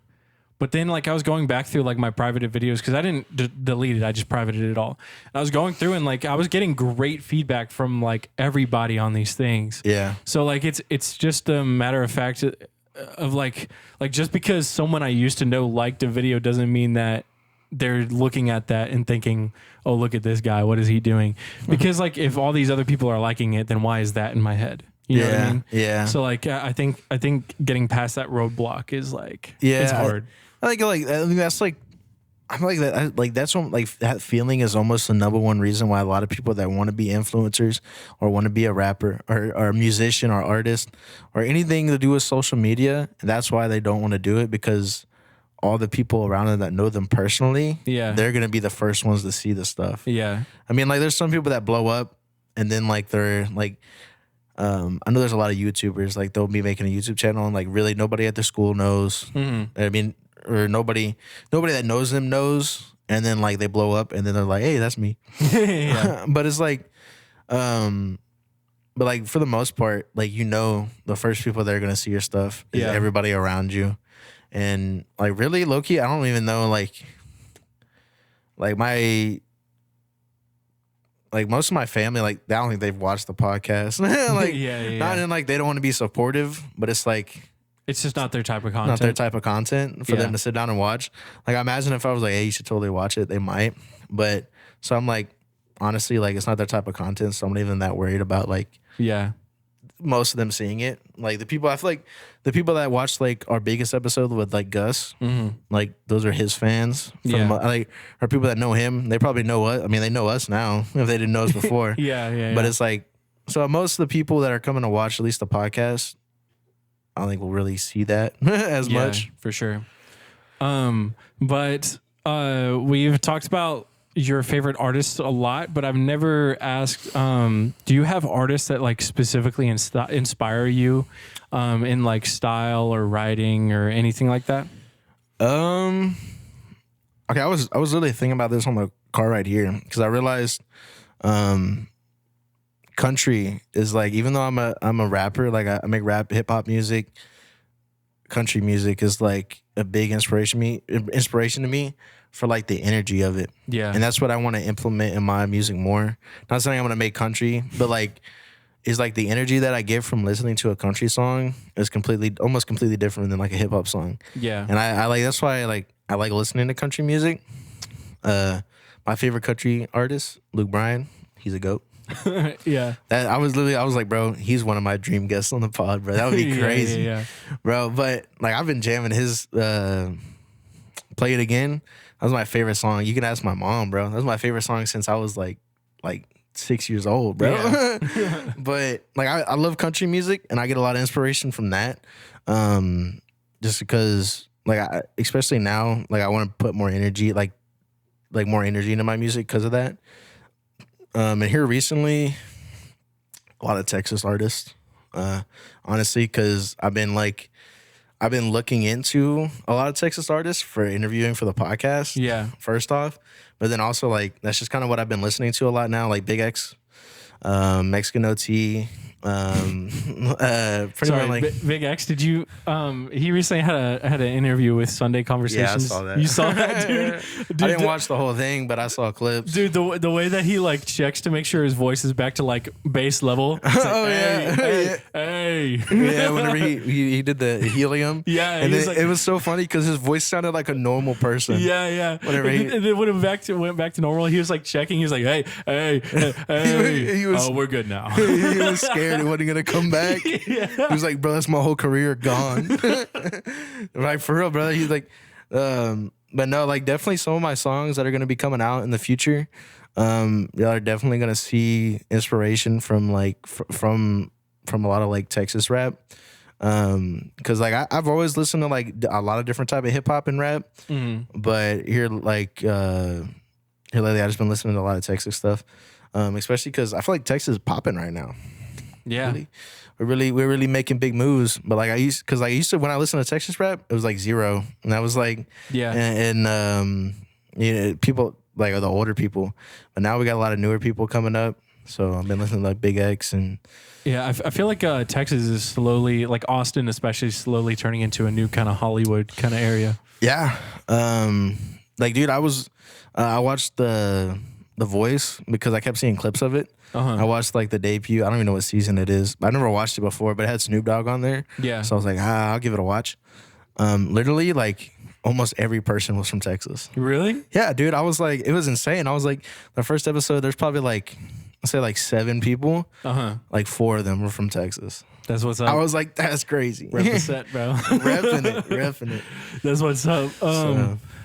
A: But then, like, I was going back through, like, my privated videos because I didn't delete it. I just privated it all. And I was going through and, like, I was getting great feedback from, like, everybody on these things.
B: Yeah.
A: So, like, it's just a matter of fact of, like just because someone I used to know liked a video doesn't mean that they're looking at that and thinking, oh, look at this guy. What is he doing? Because, like, if all these other people are liking it, then why is that in my head? You know what I mean?
B: Yeah.
A: So, like, I think getting past that roadblock is, like, it's hard.
B: I think that's like, I'm like that. Like that's what, like that feeling is almost the number one reason why a lot of people that want to be influencers or want to be a rapper or a musician or artist or anything to do with social media, that's why they don't want to do it because all the people around them that know them personally,
A: Yeah.
B: they're gonna be the first ones to see the stuff.
A: Yeah.
B: I mean, like there's some people that blow up and then like they're like I know there's a lot of YouTubers like they'll be making a YouTube channel and like really nobody at their school knows. I mean, or nobody that knows them knows, and then like they blow up and then they're like, hey, that's me.
A: Yeah.
B: But it's like but like for the most part, like the first people that are gonna see your stuff is everybody around you. And like really low key, I don't even know like my like most of my family, like I don't think they've watched the podcast. Like not in like they don't want to be supportive, but it's like
A: it's just not their type of content.
B: Not their type of content for them to sit down and watch. Like I imagine if I was like, hey, you should totally watch it, they might. But so I'm like, honestly, like it's not their type of content, so I'm not even that worried about like most of them seeing it. Like the people, I feel like the people that watched like our biggest episode with like Gus, like those are his fans. Like or people that know him, they probably know us. I mean, they know us now if they didn't know us before. But it's like, so most of the people that are coming to watch at least the podcast, I don't think we'll really see that as much.
A: For sure. But we've talked about your favorite artists a lot, but I've never asked, do you have artists that like specifically inspire you in like style or writing or anything like that?
B: Okay, I was really thinking about this on the car ride here because I realized country is like, even though I'm a rapper, like I make rap hip hop music, country music is like a big inspiration to me for like the energy of it. Yeah. And that's what I want to implement in my music more. Not saying I'm going to make country, but like is like the energy that I get from listening to a country song is almost completely different than like a hip hop song. Yeah. And I like, that's why I like listening to country music. My favorite country artist, Luke Bryan, he's a GOAT. Yeah. I was like, bro, he's one of my dream guests on the pod, bro. That would be crazy. Yeah. Bro. But like I've been jamming his Play It Again. That was my favorite song. You can ask my mom, bro. That was my favorite song since I was like 6 years old, bro. Yeah. But like I love country music and I get a lot of inspiration from that. Just because like especially now, like I want to put more energy, like more energy into my music because of that. And here recently, a lot of Texas artists, honestly, because I've been looking into a lot of Texas artists for interviewing for the podcast. Yeah. First off, but then also like that's just kind of what I've been listening to a lot now, like Big X, Mexican OT.
A: Big X, did you he recently had an interview with Sunday Conversations.
B: Yeah, I saw that.
A: You saw that, dude?
B: I didn't watch the whole thing, but I saw clips.
A: Dude, the way that he like checks to make sure his voice is back to like bass level. Like, hey.
B: Yeah, whenever he did the helium.
A: Yeah,
B: and then it was so funny because his voice sounded like a normal person.
A: Yeah. Whenever and then when it went back to normal, he was like checking. He was like, hey. Oh, we're good now.
B: He was scared it wasn't gonna come back. Yeah. He was like, bro, that's my whole career gone. Like for real, brother. He's like, but no, like definitely some of my songs that are gonna be coming out in the future. Y'all are definitely gonna see inspiration from like from a lot of like Texas rap. Cause like I've always listened to like a lot of different type of hip hop and rap. But here lately I just been listening to a lot of Texas stuff. Especially because I feel like Texas is popping right now. Yeah, we're really making big moves. But like I used to when I listened to Texas rap, it was like zero, and I was like, and you know, people like the older people. But now we got a lot of newer people coming up. So I've been listening to like Big X and
A: I feel like Texas is slowly, like Austin especially, slowly turning into a new kind of Hollywood kind of area. Yeah,
B: like dude, I watched the Voice because I kept seeing clips of it. I watched like the debut. I don't even know what season it is. I never watched it before, but it had Snoop Dogg on there. Yeah. So I was like, I'll give it a watch. Literally like almost every person was from Texas.
A: Really?
B: Yeah, dude. I was like, it was insane. I was like, the first episode, there's probably like, let's say like 7 people. Like 4 of them were from Texas.
A: That's what's up.
B: I was like, that's crazy.
A: Rep the set, bro.
B: Repping it.
A: That's what's up.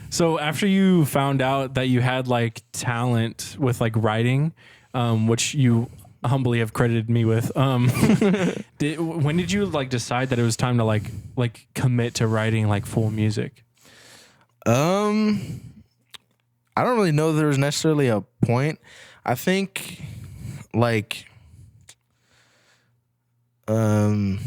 A: So after you found out that you had like talent with like writing, which you humbly have credited me with, when did you like decide that it was time to like commit to writing like full music?
B: Um, I don't really know there was necessarily a point. I think like um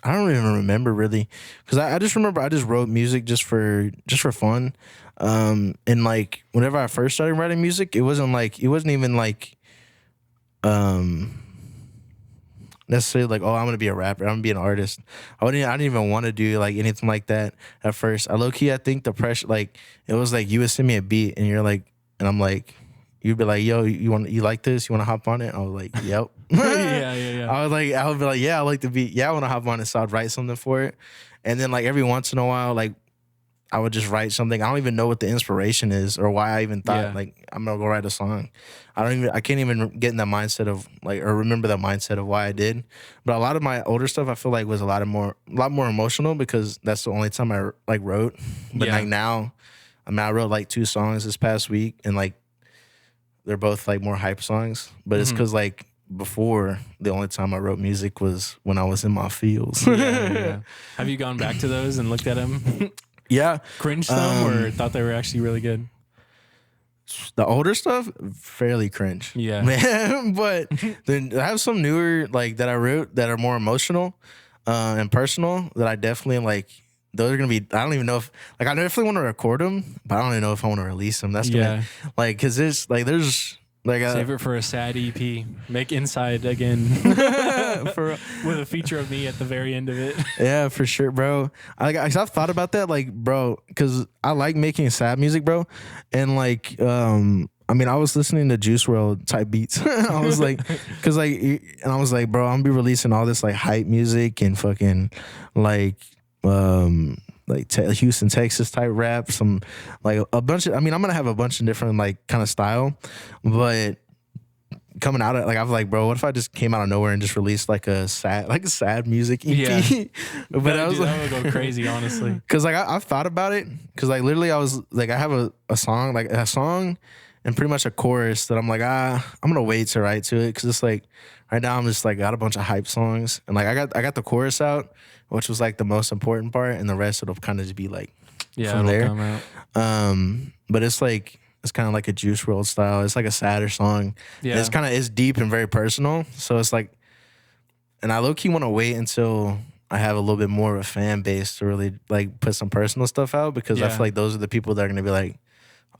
B: I don't even remember really because I just remember I just wrote music just for fun. And like whenever I first started writing music, it wasn't even like um necessarily like, oh, I'm gonna be a rapper, I'm gonna be an artist. I didn't even want to do like anything like that at first. I low key I think the pressure, like it was like you would send me a beat and you're like, and I'm like, you'd be like, yo, you like this? You want to hop on it? I was like, yep.
A: Yeah.
B: I would be like, yeah, I like the beat. Yeah, I want to hop on it. So I'd write something for it. And then like every once in a while, like I would just write something. I don't even know what the inspiration is or why I even thought like I'm gonna go write a song. I can't even get in that mindset of like or remember that mindset of why I did. But a lot of my older stuff I feel like was a lot more emotional because that's the only time I like wrote. But like now, I mean I wrote like 2 songs this past week and like they're both like more hype songs. But it's because like before the only time I wrote music was when I was in my fields.
A: Yeah. Have you gone back to those and looked at them?
B: Yeah.
A: Cringed some or thought they were actually really good?
B: The older stuff, fairly cringe.
A: Yeah.
B: Man, but then I have some newer like that I wrote that are more emotional and personal that I definitely like. Those are gonna be. I don't even know if like I definitely want to record them, but I don't even know if I want to release them. That's like because there's
A: save it for a sad EP. Make Inside again with a feature of me at the very end of it.
B: Yeah, for sure, bro. I've thought about that, like, bro, because I like making sad music, bro, and like, I mean, I was listening to Juice WRLD type beats. I was like, because like, and I was like, bro, I'm gonna be releasing all this like hype music and fucking like Houston, Texas type rap, some like a bunch of. I mean, I'm gonna have a bunch of different like kind of style, but coming out of like I was like, bro, what if I just came out of nowhere and just released like a sad music EP?
A: Yeah.
B: But I was like,
A: that would go crazy, honestly.
B: Because like I've thought about it, because like literally I was like I have a song and pretty much a chorus that I'm like I'm gonna wait to write to it because it's like right now I'm just like got a bunch of hype songs and like I got the chorus out, which was like the most important part, and the rest it'll kind of just be like from there.
A: Come out.
B: But it's like it's kind of like a Juice WRLD style. It's like a sadder song. Yeah, it's deep and very personal. So it's like, and I low key want to wait until I have a little bit more of a fan base to really like put some personal stuff out because I feel like those are the people that are gonna be like,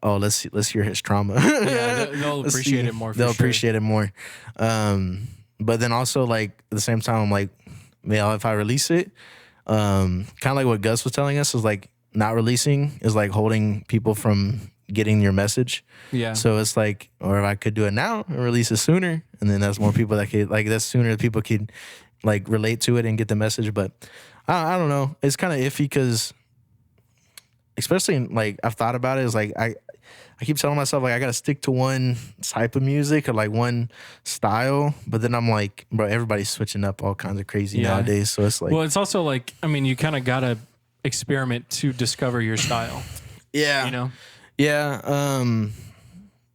B: oh, let's hear his trauma.
A: Yeah, they'll appreciate it more. They'll
B: appreciate it more. But then also like at the same time, I'm like, man, if I release it, kind of like what Gus was telling us is like not releasing is like holding people from getting your message.
A: Yeah.
B: So it's like, or if I could do it now and release it sooner, and then there's more people that could like that's sooner people could like relate to it and get the message. But I don't know. It's kind of iffy because, especially in, like I've thought about it. Is like I keep telling myself like I gotta stick to one type of music or like one style, but then I'm like, bro, everybody's switching up all kinds of crazy nowadays. So it's like,
A: well, it's also like, I mean, you kind of gotta experiment to discover your style.
B: Yeah,
A: you know.
B: Yeah,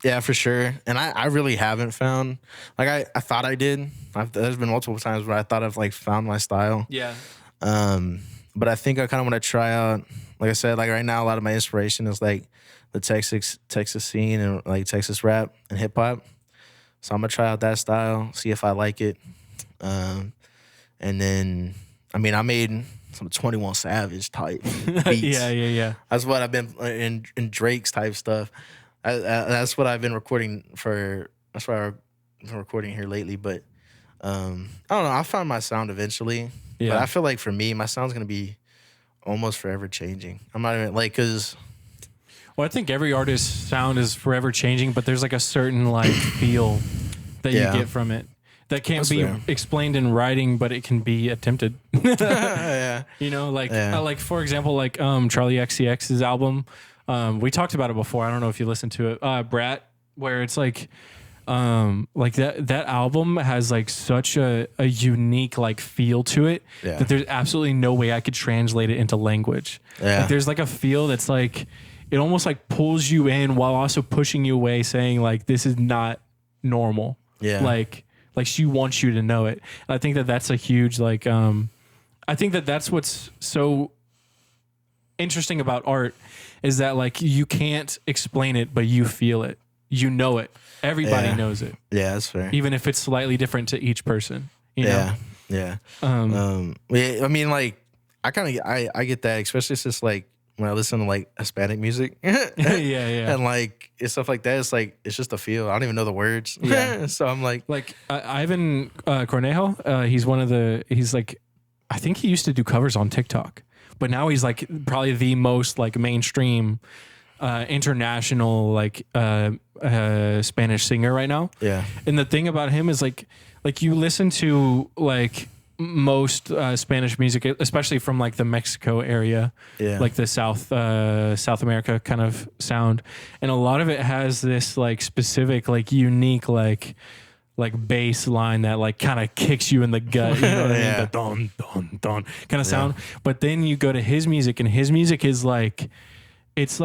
B: yeah, for sure. And I really haven't found like I thought I did. There's been multiple times where I thought I've like found my style.
A: Yeah.
B: But I think I kind of want to try out. Like I said, like right now, a lot of my inspiration is like the Texas scene and like Texas rap and hip hop. So I'm gonna try out that style, see if I like it. And then, I mean, I made some 21 Savage type beats.
A: Yeah.
B: That's what I've been in Drake's type stuff. That's what I've been recording for. That's why I've been recording here lately. But I don't know. I found my sound eventually. Yeah. But I feel like for me, my sound's gonna be almost forever changing. I'm not even like because.
A: Well, I think every artist's sound is forever changing, but there's like a certain like feel that you get from it that can't be explained in writing, but it can be attempted.
B: Yeah.
A: You know, like like for example, like Charlie XCX's album. We talked about it before. I don't know if you listened to it, Brat, where it's like that album has like such a unique like feel to it that there's absolutely no way I could translate it into language. Yeah. Like, there's like a feel that's like it almost like pulls you in while also pushing you away, saying like this is not normal. Yeah. Like she wants you to know it. And I think that that's a huge like I think that that's what's so interesting about art is that like you can't explain it, but you feel it. You know it. Everybody knows it.
B: Yeah, that's fair.
A: Even if it's slightly different to each person. You know?
B: Yeah. Yeah, I mean, like, I get that, especially since like when I listen to like Hispanic music.
A: Yeah.
B: And like it's stuff like that. It's like it's just a feel. I don't even know the words.
A: Yeah.
B: So I'm like
A: Ivan Cornejo. He's like, I think he used to do covers on TikTok, but now he's like probably the most like mainstream international like Spanish singer right now.
B: Yeah.
A: And the thing about him is like you listen to like most Spanish music, especially from like the Mexico area, like the South America kind of sound, and a lot of it has this like specific like unique like bass line that like kind of kicks you in the gut, you know what I mean? The don don don kind of sound. But then you go to his music, and his music is like it's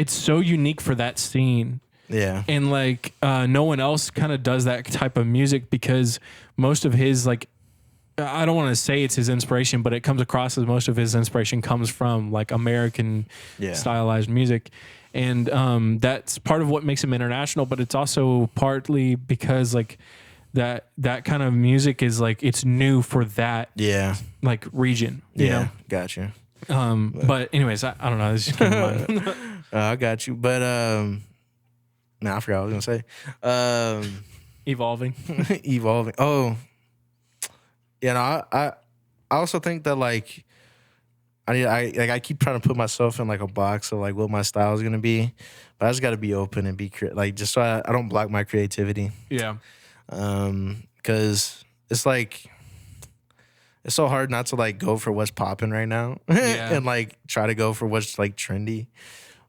A: so unique for that scene.
B: Yeah.
A: And like no one else kind of does that type of music, because most of his like, I don't want to say it's his inspiration, but it comes across as most of his inspiration comes from like American stylized music. And that's part of what makes him international, but it's also partly because like that kind of music is like, it's new for that like region, you know?
B: Gotcha.
A: But anyways, I don't know. This just came to mind.
B: I got you. But I forgot what I was gonna say.
A: Evolving.
B: Oh, yeah. No, I also think that like I keep trying to put myself in like a box of like what my style is gonna be, but I just got to be open and be like just so I don't block my creativity.
A: Yeah.
B: Because it's like it's so hard not to like go for what's popping right now and like try to go for what's like trendy,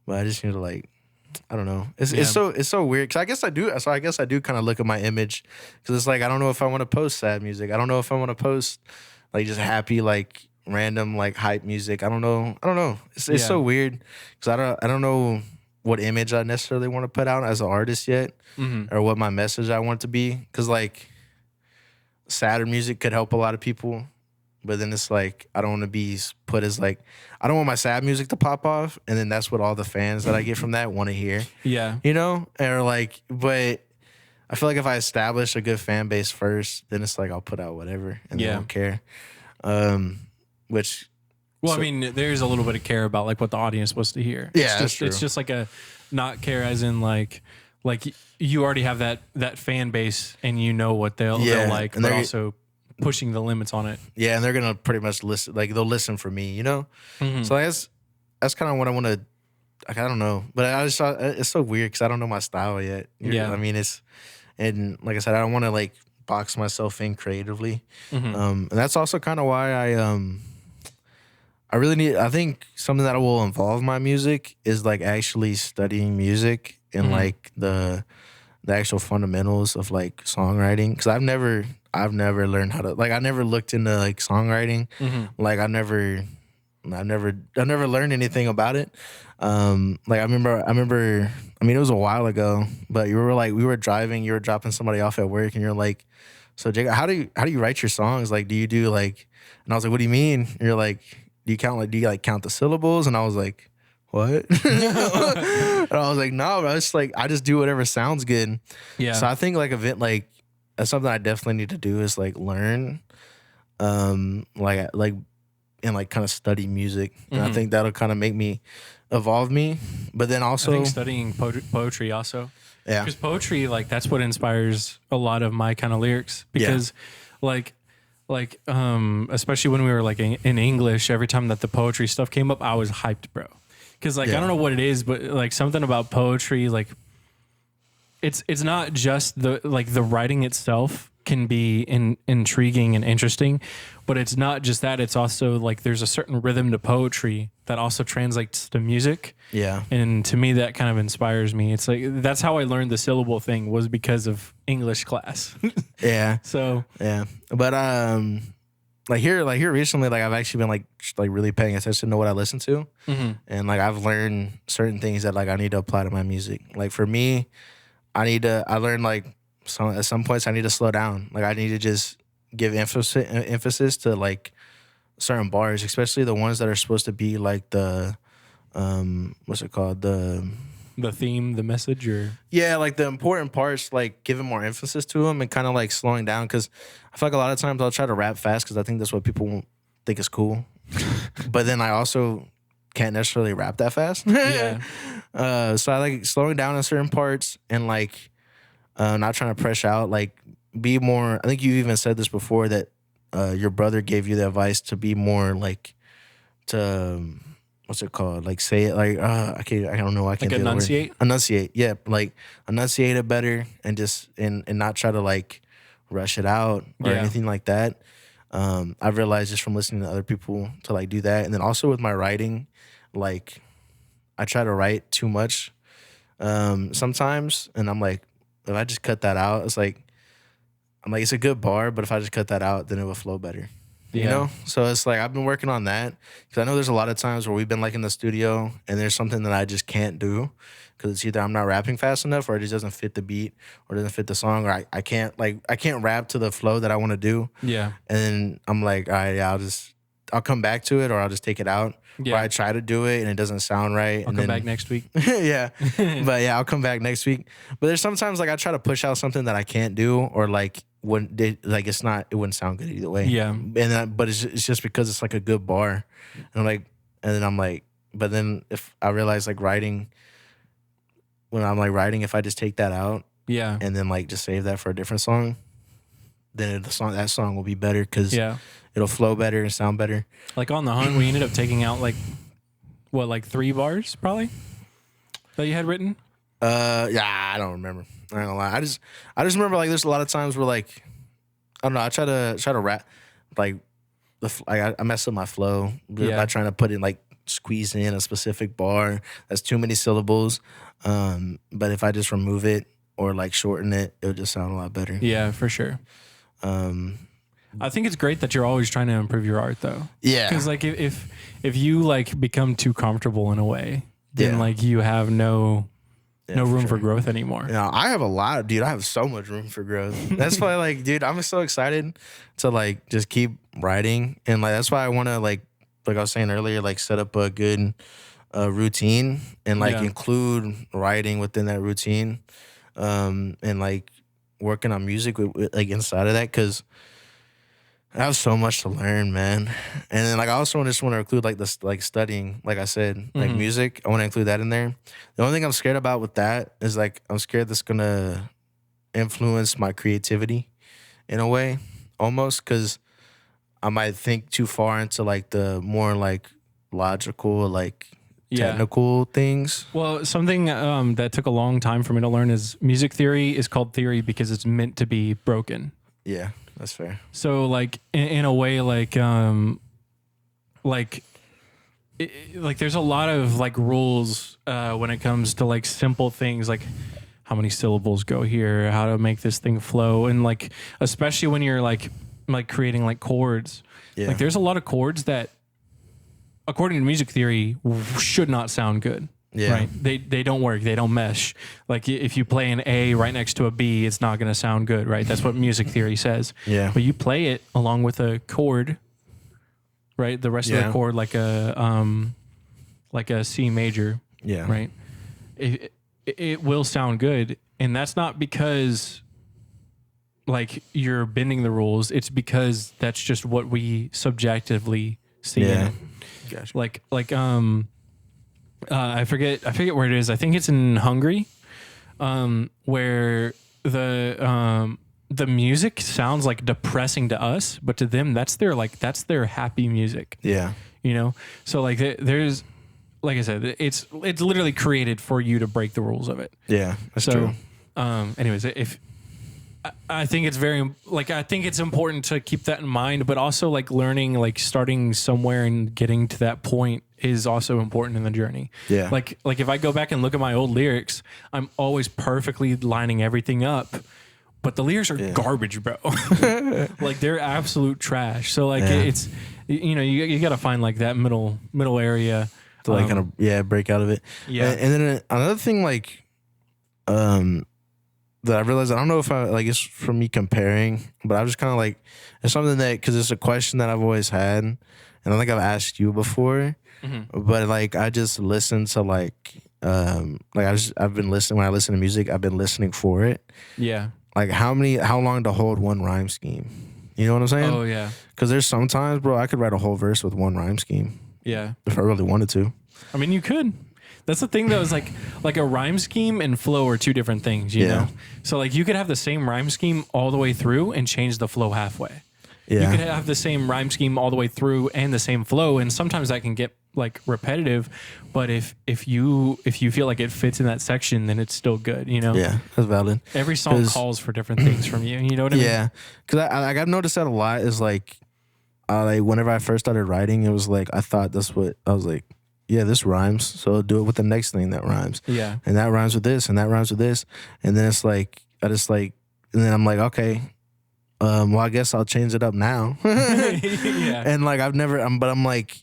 B: but I just need to like. I don't know. It's so weird because I guess I do. So I guess I do kind of look at my image because it's like I don't know if I want to post sad music. I don't know if I want to post like just happy like random like hype music. I don't know. It's so weird because I don't know what image I necessarily want to put out as an artist yet, or what my message I want to be. Because like sadder music could help a lot of people. But then it's like, I don't want to be put as like, I don't want my sad music to pop off. And then that's what all the fans that I get from that want to hear. Yeah. You know? Or like, but I feel like if I establish a good fan base first, then it's like, I'll put out whatever and they don't care.
A: I mean, there's a little bit of care about like what the audience supposed to hear.
B: Yeah,
A: it's just like a not care as in like you already have that fan base and you know what they'll like, but also pushing the limits on it.
B: Yeah, and they're gonna pretty much listen. Like they'll listen for me, you know. So that's kind of what I want to. Like, I don't know, but I just it's so weird because I don't know my style yet. I mean and like I said, I don't want to like box myself in creatively. And that's also kind of why I really need. I think something that will involve my music is like actually studying music and like the actual fundamentals of like songwriting, because I've never learned how to, like, I never looked into like songwriting. Like I've never learned anything about it. Like I remember, I mean, it was a while ago, but we were driving, you were dropping somebody off at work and you're like, so Jake, how do you write your songs? Like, do you do like, and I was like, what do you mean? And you're like, do you count the syllables? And I was like, what? And I was like, no, bro, it's like, I just do whatever sounds good. Yeah. So I think like that's something I definitely need to do is like learn, like and like kind of study music. And I think that'll kind of make me evolve me. But then also
A: I think studying poetry also. Yeah. Because poetry, like that's what inspires a lot of my kind of lyrics. Because like especially when we were like in English, every time that the poetry stuff came up, I was hyped, bro. Because like I don't know what it is, but like something about poetry, like it's not just the writing itself can be intriguing and interesting, but it's not just that. It's also like there's a certain rhythm to poetry that also translates to music. Yeah. And to me, that kind of inspires me. It's like that's how I learned the syllable thing, was because of English class.
B: Yeah.
A: So
B: yeah, but like here recently, like I've actually been like really paying attention to what I listen to, and like I've learned certain things that like I need to apply to my music. Like for me, I learned like at some points I need to slow down. Like I need to just give emphasis to like certain bars, especially the ones that are supposed to be like the what's it called,
A: The theme, the message, or
B: yeah, like the important parts, like giving more emphasis to them and kind of like slowing down. Because I feel like a lot of times I'll try to rap fast because I think that's what people think is cool. But then I also can't necessarily rap that fast.
A: yeah,
B: So I like slowing down on certain parts and like not trying to press out. Like be more. I think you even said this before that your brother gave you the advice to be more like to. What's it called? Like say it like I can't. I don't know. I can't
A: like
B: do the word.
A: enunciate.
B: Enunciate. Yeah, like enunciate it better and just and not try to like rush it out or
A: Yeah.
B: anything like that. I've realized just from listening to other people to like do that, and then also with my writing, like I try to write too much sometimes, and I'm like, if I just cut that out, it's like I'm like it's a good bar, but if I just cut that out, then it would flow better. You
A: Yeah.
B: know, so it's like I've been working on that because I know there's a lot of times where we've been like in the studio and there's something that I just can't do because it's either I'm not rapping fast enough or it just doesn't fit the beat or doesn't fit the song or I can't rap to the flow that I want to do.
A: Yeah,
B: And then I'm like, all right, yeah, I'll come back to it or I'll just take it out.
A: Yeah.
B: Or I try to do it and it doesn't sound right.
A: I'll
B: and
A: come
B: then,
A: back next week.
B: yeah. But yeah, I'll come back next week. But there's sometimes like I try to push out something that I can't do or like when like it wouldn't sound good either way.
A: Yeah.
B: And but it's just because it's like a good bar. And then I'm like, but then if I realize like writing when I'm like writing, if I just take that out
A: Yeah,
B: and then like just save that for a different song, then that song will be better because
A: yeah.
B: it'll flow better and sound better.
A: Like on the hunt, we ended up taking out like 3 bars probably that you had written.
B: Yeah, I don't remember. I ain't gonna lie. I just remember like there's a lot of times where like I don't know. I try to rap like I mess up my flow by trying to put in like squeeze in a specific bar that's too many syllables. But if I just remove it or like shorten it, it would just sound a lot better.
A: Yeah, for sure. I think it's great that you're always trying to improve your art though.
B: Yeah.
A: Because like if you like become too comfortable in a way, then
B: Yeah.
A: like you have no room
B: sure.
A: for growth anymore.
B: Yeah, I have a lot, dude. I have so much room for growth. That's why, like, dude, I'm so excited to like just keep writing, and like that's why I want to like I was saying earlier, like set up a good routine and like include writing within that routine, and like working on music with like inside of that because I have so much to learn, man. And then like I also just want to include like this like studying, like I said, like music. I want to include that in there. The only thing I'm scared about with that is like I'm scared that's gonna influence my creativity in a way, almost because I might think too far into like the more like logical, like technical things.
A: Well, something that took a long time for me to learn is music theory is called theory because it's meant to be broken.
B: Yeah. That's fair.
A: So like in a way like there's a lot of like rules when it comes to like simple things like how many syllables go here, how to make this thing flow, and like especially when you're like creating like chords.
B: Yeah.
A: Like there's a lot of chords that according to music theory should not sound good.
B: Yeah.
A: Right. They don't work. They don't mesh. Like if you play an A right next to a B, it's not going to sound good. Right. That's what music theory says.
B: Yeah.
A: But you play it along with a chord, right? The rest of the chord, like a C major.
B: Yeah.
A: Right. It will sound good. And that's not because like you're bending the rules. It's because that's just what we subjectively see in it.
B: Gotcha.
A: I forget where it is. I think it's in Hungary, where the music sounds like depressing to us, but to them that's their happy music.
B: Yeah.
A: You know, so like there's like I said, it's literally created for you to break the rules of it.
B: Yeah, that's true.
A: Anyways, if I think it's I think it's important to keep that in mind, but also like learning, like starting somewhere and getting to that point is also important in the journey.
B: Yeah.
A: Like if I go back and look at my old lyrics, I'm always perfectly lining everything up, but the lyrics are garbage, bro. Like they're absolute trash. So like it's, you know, you got to find like that middle area
B: to like kind of break out of it.
A: Yeah.
B: And then another thing like that I realized, I don't know if I like it's from me comparing, but I was kind of like, it's something that, because it's a question that I've always had, and I think I've asked you before, but like I just listen to I've been listening, when I listen to music, I've been listening for it.
A: Yeah.
B: Like how long to hold one rhyme scheme. You know what I'm saying?
A: Oh yeah.
B: Because there's sometimes, bro, I could write a whole verse with one rhyme scheme.
A: Yeah.
B: If I really wanted to.
A: I mean, you could. That's the thing, though, is like a rhyme scheme and flow are two different things, you know? So, like, you could have the same rhyme scheme all the way through and change the flow halfway.
B: Yeah.
A: You could have the same rhyme scheme all the way through and the same flow, and sometimes that can get, like, repetitive. But if you feel like it fits in that section, then it's still good, you know?
B: Yeah, that's valid.
A: Every song calls for different things from you, you know what I mean?
B: Yeah. Because I've noticed that a lot is, like, whenever I first started writing, it was like, I was like, yeah, this rhymes, so I'll do it with the next thing that rhymes.
A: Yeah.
B: And that rhymes with this, and that rhymes with this. And then it's like, and then I'm like, okay, well, I guess I'll change it up now.
A: Yeah.
B: And like, but I'm like,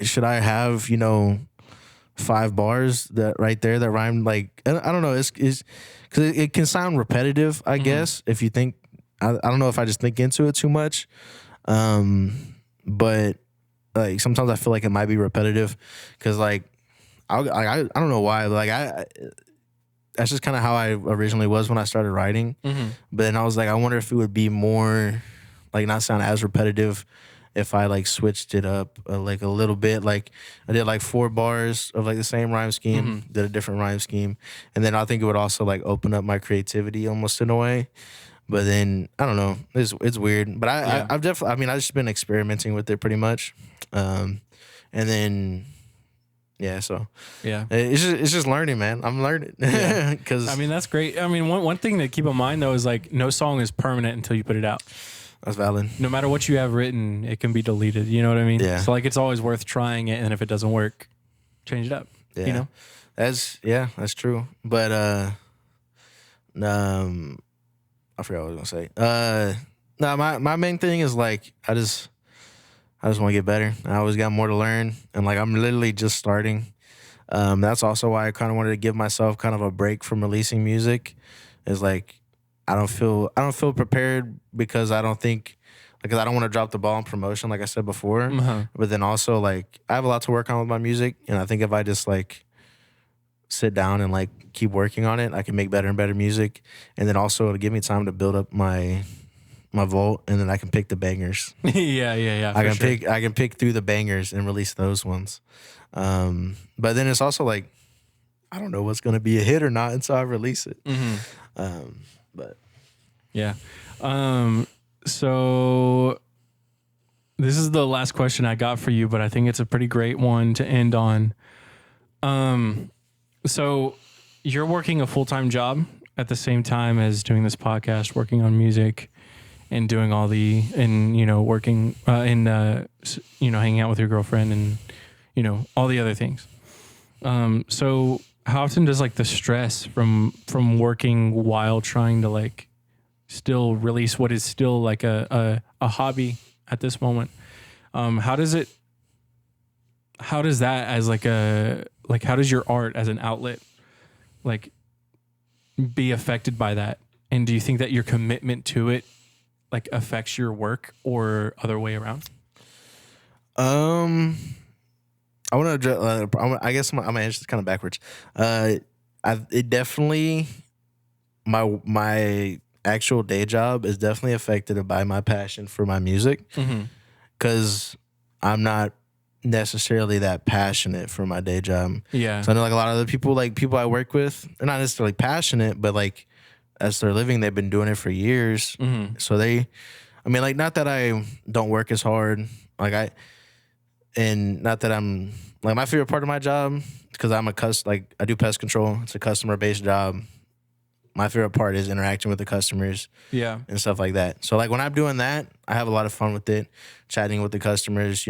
B: should I have, 5 bars that right there that rhyme? Like, I don't know, it's because it can sound repetitive, I guess, if you think, I don't know if I just think into it too much. But like sometimes I feel like it might be repetitive because like I don't know why, like that's just kind of how I originally was when I started writing. But then I was like, I wonder if it would be more like not sound as repetitive if I like switched it up like a little bit. Like I did like 4 bars of like the same rhyme scheme, did a different rhyme scheme, and then I think it would also like open up my creativity almost in a way. But then I don't know, it's weird. But I've definitely, I've just been experimenting with it pretty much, and then so it's just learning, man. I'm learning because
A: I mean that's great. I mean one thing to keep in mind though is like no song is permanent until you put it out.
B: That's valid.
A: No matter what you have written, it can be deleted. You know what I mean?
B: Yeah.
A: So like it's always worth trying it, and if it doesn't work, change it up.
B: Yeah.
A: You know?
B: That's true. But I forgot what I was gonna say. No, my main thing is like I just want to get better. I always got more to learn, and like I'm literally just starting. That's also why I kind of wanted to give myself kind of a break from releasing music. Is like I don't feel prepared because I don't think because I don't want to drop the ball in promotion, like I said before. But then also like I have a lot to work on with my music, and I think if I just like sit down and like keep working on it, I can make better and better music, and then also it'll give me time to build up my vault, and then I can pick the bangers.
A: Yeah.
B: I can pick through the bangers and release those ones. But then it's also like I don't know what's gonna be a hit or not until I release it. But
A: yeah. So this is the last question I got for you, but I think it's a pretty great one to end on. So you're working a full-time job at the same time as doing this podcast, working on music and doing all working hanging out with your girlfriend and, all the other things. So how often does like the stress from working while trying to like still release what is still like a hobby at this moment, how does that as how does your art as an outlet like be affected by that? And do you think that your commitment to it like affects your work or other way around?
B: I want to address. I guess I'm gonna answer this kind of backwards. It definitely my actual day job is definitely affected by my passion for my music because I'm not necessarily that passionate for my day job.
A: Yeah.
B: So I know like a lot of other people, like people I work with, they're not necessarily passionate, but like as they're living, they've been doing it for years. So like not that I don't work as hard, and not that I'm like my favorite part of my job because I do pest control. It's a customer based job. My favorite part is interacting with the customers, and stuff like that. So like when I'm doing that, I have a lot of fun with it, chatting with the customers,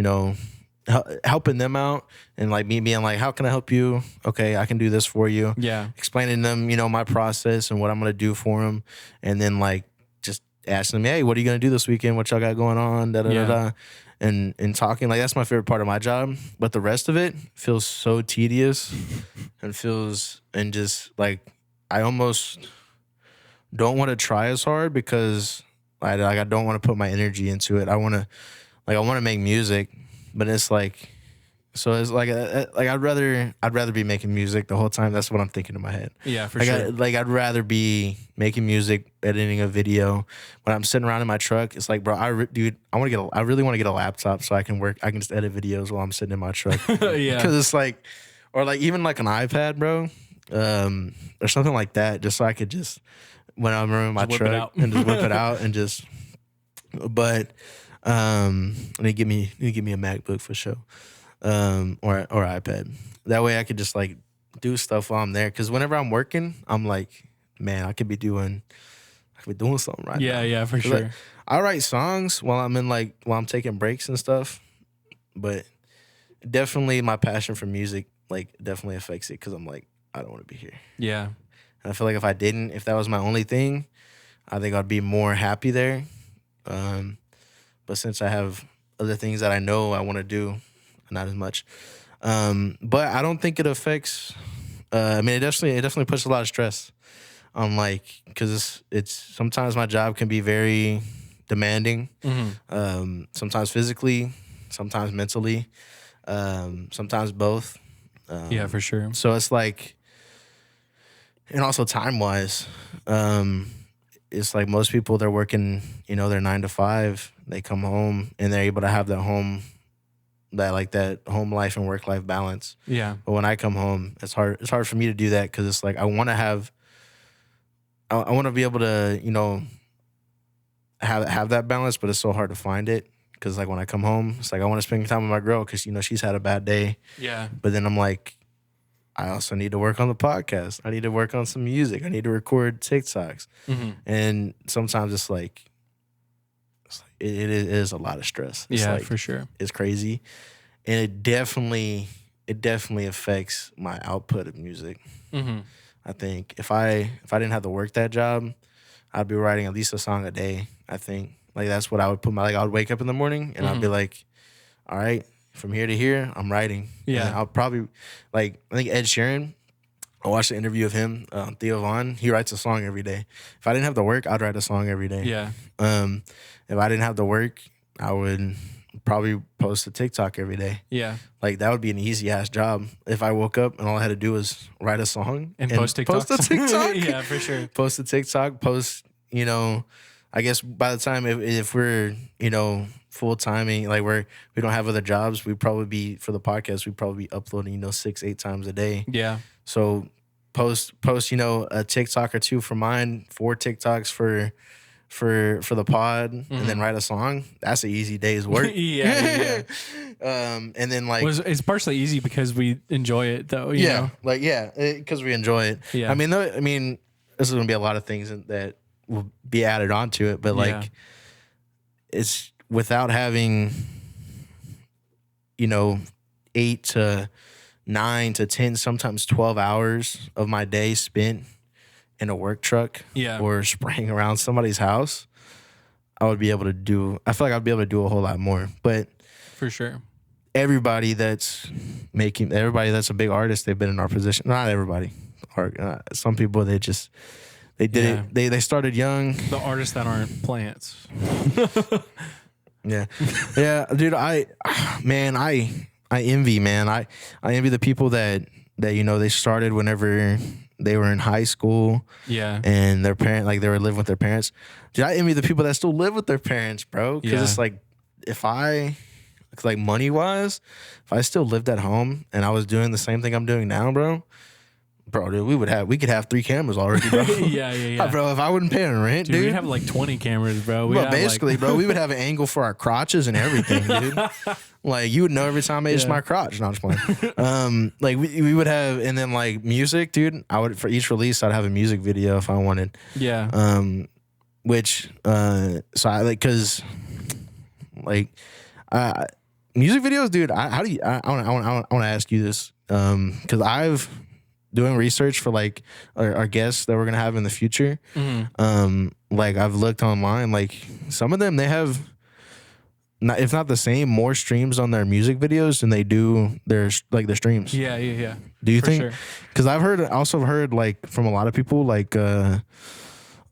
B: helping them out, and like me being like, how can I help you? Okay, I can do this for you.
A: Yeah.
B: Explaining them, my process and what I'm gonna do for them, and then like just asking them, hey, what are you gonna do this weekend? What y'all got going on? And talking, like that's my favorite part of my job. But the rest of it feels so tedious and just like I almost don't want to try as hard because I don't want to put my energy into it. I want to make music, but it's like, so it's like I'd rather be making music the whole time. That's what I'm thinking in my head.
A: Yeah, for sure.
B: I'd rather be making music, editing a video. When I'm sitting around in my truck, it's like, bro, I really want to get a laptop so I can work. I can just edit videos while I'm sitting in my truck.
A: Yeah,
B: because it's like, or like even like an iPad, bro, or something like that, just so I could just when I'm in my truck and just whip it out and just. But need to give me a MacBook for sure. Or iPad. That way I could just like do stuff while I'm there. Because whenever I'm working, I'm like, man, I could be doing something right now.
A: Yeah, for sure.
B: Like, I write songs while I'm taking breaks and stuff. But definitely my passion for music like definitely affects it because I'm like, I don't want to be here.
A: Yeah.
B: And I feel like if that was my only thing, I think I'd be more happy there. But since I have other things that I know I want to do, not as much. But I don't think it affects. I mean, it definitely puts a lot of stress on because it's sometimes my job can be very demanding.
A: Mm-hmm.
B: Sometimes physically, sometimes mentally, sometimes both.
A: Yeah, for sure.
B: So it's like, and also time wise, it's like most people they're working, they're 9 to 5. They come home and they're able to have that home life and work life balance.
A: Yeah.
B: But when I come home, it's hard. It's hard for me to do that because it's like I want to be able to, have that balance, but it's so hard to find it because like when I come home, it's like I want to spend time with my girl because she's had a bad day.
A: Yeah.
B: But then I'm like, I also need to work on the podcast. I need to work on some music. I need to record TikToks.
A: Mm-hmm.
B: And sometimes it's like it is a lot of stress. It's
A: yeah,
B: like,
A: for sure.
B: It's crazy. And it definitely affects my output of music.
A: Mm-hmm.
B: I think if I didn't have to work that job, I'd be writing at least a song a day. I think like that's what I would put I would wake up in the morning and I'd be like, all right, from here to here, I'm writing.
A: Yeah.
B: And I'll probably I think Ed Sheeran, I watched the interview of him, Theo Von. He writes a song every day. If I didn't have to work, I'd write a song every day.
A: Yeah.
B: If I didn't have to work, I would probably post a TikTok every day.
A: Yeah.
B: Like that would be an easy ass job. If I woke up and all I had to do was write a song
A: and post TikToks.
B: Post a TikTok.
A: Yeah, for sure.
B: Post a TikTok, I guess by the time if we're, full timing, like we don't have other jobs, we'd probably be for the podcast, we'd probably be uploading, 6-8 times a day.
A: Yeah.
B: So post, a TikTok or two for mine, 4 TikToks for the pod, and then write a song. That's an easy day's work.
A: yeah.
B: And then
A: it's partially easy because we enjoy it though. You know?
B: Because we enjoy it.
A: Yeah.
B: I mean, this is gonna be a lot of things that will be added onto it, but it's without having, 8 to 9 to 10, sometimes 12 hours of my day spent in a work truck or spraying around somebody's house, I feel like I'd be able to do a whole lot more. But
A: for sure,
B: everybody that's a big artist, they've been in our position. Not everybody. Some people, they did it. They started young.
A: The artists that aren't plants.
B: Yeah. Yeah, dude, I envy, man. I envy the people that they started whenever they were in high school.
A: Yeah.
B: And their parent, they were living with their parents. Dude, I envy the people that still live with their parents, bro. Because it's like, money wise, if I still lived at home and I was doing the same thing I'm doing now, bro, dude, we could have 3 cameras already, bro.
A: yeah.
B: Bro, if I wouldn't pay rent, dude.
A: We'd have 20 cameras, bro.
B: Basically, bro, we would have an angle for our crotches and everything, dude. You would know every time I itched my crotch. No, I'm just playing. We would have, and then music, dude. I would, for each release, I'd have a music video if I wanted.
A: Yeah.
B: Music videos, dude. I want to ask you this, because I've doing research for our guests that we're gonna have in the future. Mm-hmm. I've looked online, some of them, they have, if not the same, more streams on their music videos than they do their streams.
A: Yeah.
B: Do you
A: for
B: think?
A: Sure.
B: Because I've also heard from a lot of people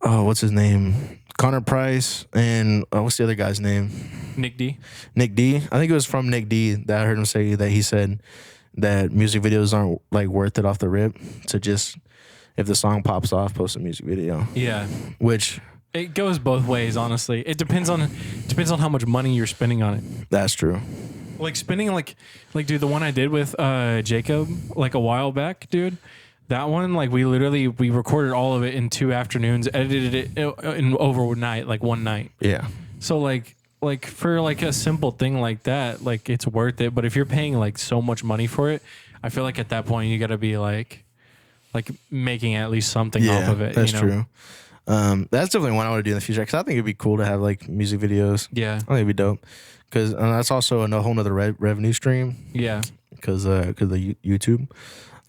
B: what's his name? Connor Price and what's the other guy's name?
A: Nick D.
B: Nick D. I think it was from Nick D that I heard him say that he said that music videos aren't like worth it off the rip to just if the song pops off, post a music video.
A: Yeah.
B: Which
A: it goes both ways, honestly. It depends on how much money you're spending on it.
B: That's true.
A: Like spending like dude, the one I did with Jacob like a while back, dude. That one, like we recorded all of it in 2 afternoons, edited it in overnight, like one night.
B: Yeah.
A: So like for like a simple thing like that, like it's worth it. But if you're paying like so much money for it, I feel like at that point you got to be like making at least something off of it.
B: That's true. That's definitely one I want to do in the future because I think it'd be cool to have like music videos.
A: Yeah,
B: I think it'd be dope because that's also a whole nother revenue stream.
A: Yeah,
B: because of YouTube.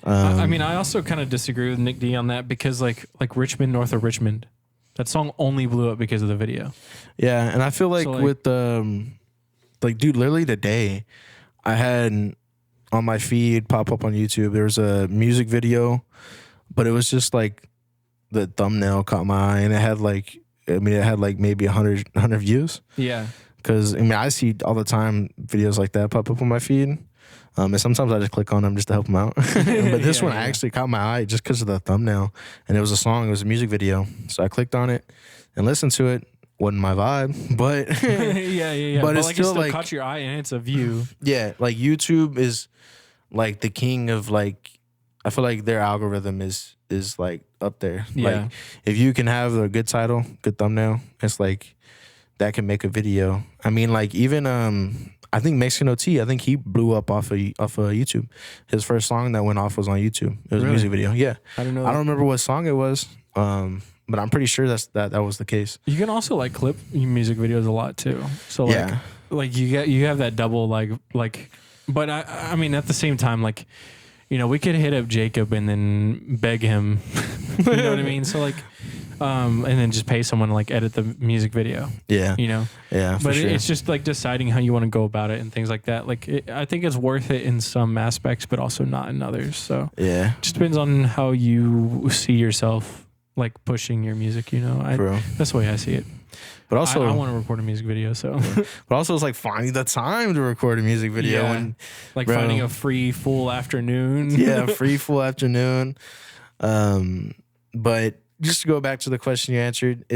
A: I mean, I also kind of disagree with Nick D on that because like Richmond, north of Richmond, that song only blew up because of the video.
B: Yeah, and I feel like, with like dude, literally today, I had on my feed pop up on YouTube. There was a music video, but it was just like the thumbnail caught my eye, and it had like maybe 100 views.
A: Yeah,
B: because I mean I see all the time videos like that pop up on my feed. And sometimes I just click on them just to help them out. But this one actually caught my eye just because of the thumbnail. And it was a song. It was a music video. So I clicked on it and listened to it. Wasn't my vibe, but
A: yeah. But it's like still, it still caught your eye and it's a view.
B: Yeah, like YouTube is like the king of like. I feel like their algorithm is like up there.
A: Yeah.
B: Like if you can have a good title, good thumbnail, it's like that can make a video. I mean, like even I think Mexican OT, I think he blew up off of YouTube. His first song that went off was on YouTube. It was a music video. Yeah.
A: I don't know.
B: I don't remember what song it was. But I'm pretty sure that was the case.
A: You can also like clip music videos a lot too. So like you have that double like but I mean at the same time like we could hit up Jacob and then beg him. You know what I mean? So like and then just pay someone to like edit the music video.
B: Yeah. Yeah.
A: But it's just like deciding how you want to go about it and things like that. Like I think it's worth it in some aspects, but also not in others. So
B: yeah,
A: it just depends on how you see yourself like pushing your music. That's the way I see it.
B: But also,
A: I want to record a music video. So,
B: but also it's like finding the time to record a music video and
A: like finding a free full afternoon.
B: Yeah, free full afternoon. But just to go back to the question you answered,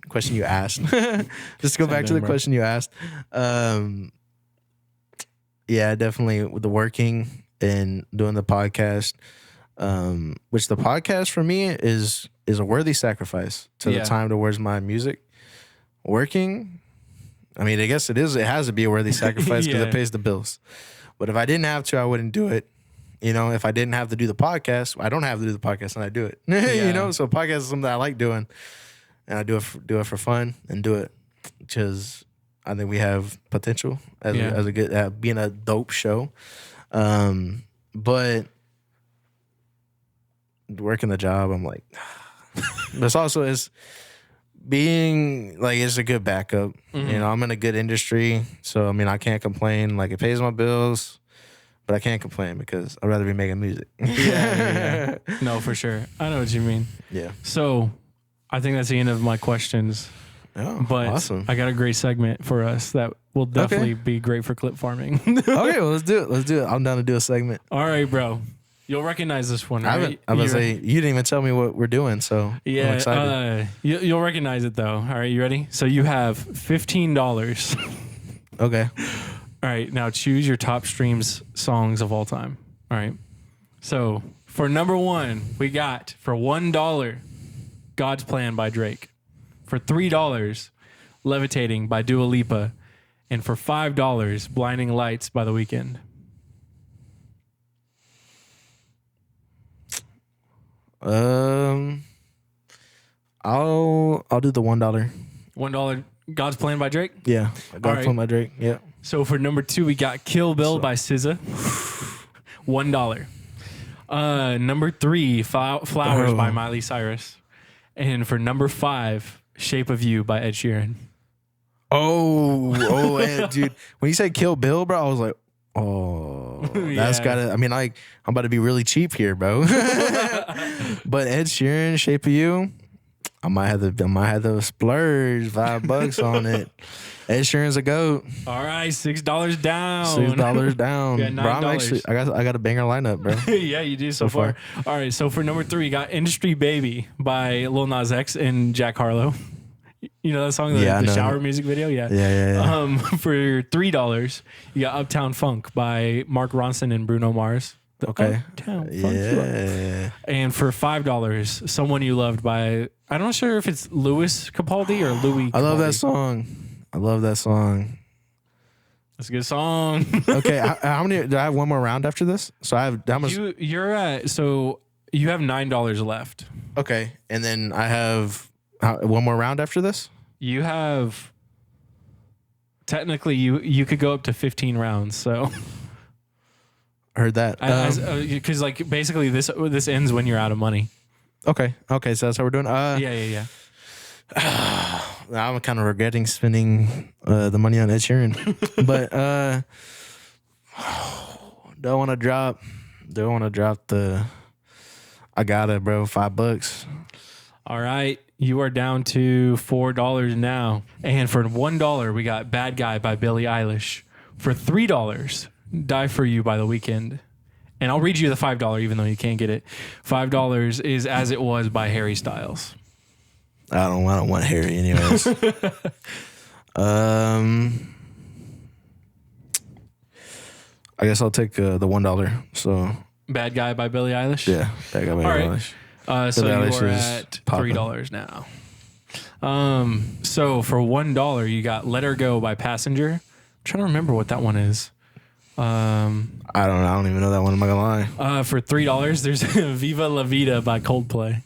B: question you asked. Just to go back to the question you asked. Yeah, definitely with the working and doing the podcast, which the podcast for me is a worthy sacrifice to the time towards my music. Working, I mean, I guess it is. It has to be a worthy sacrifice because it pays the bills. But if I didn't have to, I wouldn't do it. If I didn't have to do the podcast, I don't have to do the podcast and I do it. So podcast is something I like doing, and I do it for fun and do it because I think we have potential as a good being a dope show. But working the job, I'm like, but also is being like it's a good backup. Mm-hmm. I'm in a good industry, so I mean I can't complain. Like it pays my bills. But I can't complain because I'd rather be making music.
A: Yeah. No, for sure. I know what you mean.
B: Yeah.
A: So I think that's the end of my questions.
B: Oh,
A: but
B: awesome.
A: I got a great segment for us that will definitely be great for clip farming.
B: Okay, well, let's do it. I'm down to do a segment.
A: All right, bro. You'll recognize this one, right?
B: I was say you didn't even tell me what we're doing, so I'm excited.
A: You'll recognize it though. All right, you ready? So you have $15.
B: Okay.
A: All right, now choose your top streams songs of all time. All right. So for number 1, we got for $1, God's Plan by Drake. For $3, Levitating by Dua Lipa. And for $5, Blinding Lights by The Weeknd.
B: I'll do the $1.
A: $1 God's Plan by Drake?
B: Yeah. God's Plan by Drake. Yeah.
A: So for number 2, we got Kill Bill by SZA. $1. Number 3, Flowers by Miley Cyrus. And for number 5, Shape of You by Ed Sheeran.
B: Oh, Ed, dude. When you said Kill Bill, bro, I was like, that's gotta. I mean, I'm about to be really cheap here, bro. But Ed Sheeran, Shape of You. I might have to splurge $5 on it. Ed Sheeran's a goat.
A: All right, $6 down.
B: $6 down.
A: Yeah,
B: Bro, I got a banger lineup, bro.
A: Yeah, you do so far. All right, so for number 3, you got "Industry Baby" by Lil Nas X and Jack Harlow. You know that song, the shower music video? Yeah.
B: Yeah.
A: For $3, you got "Uptown Funk" by Mark Ronson and Bruno Mars.
B: Okay.
A: Uptown Funk.
B: Yeah.
A: And for $5, "Someone You Loved" by, I'm not sure if it's Louis Capaldi or Louis Capaldi.
B: I love that song.
A: That's a good song.
B: Okay, how many? Do I have one more round after this? So I have how much?
A: You have $9 left.
B: Okay, and then I have one more round after this.
A: You have technically you could go up to 15 rounds. So
B: heard that
A: because like basically this ends when you're out of money.
B: Okay, so that's how we're doing.
A: Yeah.
B: I'm kind of regretting spending the money on Ed Sheeran, but don't want to drop the. I got it, bro. $5.
A: All right, you are down to $4 now, and for $1, we got "Bad Guy" by Billie Eilish. For $3, "Die for You" by The Weeknd. And I'll read you the $5, even though you can't get it. $5 is "As It Was" by Harry Styles.
B: I don't want Harry anyways. I guess I'll take the $1. So
A: "Bad Guy" by Billie Eilish.
B: Yeah, Bad Guy by Billie Eilish.
A: So you're at $3 now. So for $1, you got "Let Her Go" by Passenger. I'm trying to remember what that one is.
B: I don't even know that one. I'm not gonna lie.
A: For $3, there's "Viva La Vida" by Coldplay.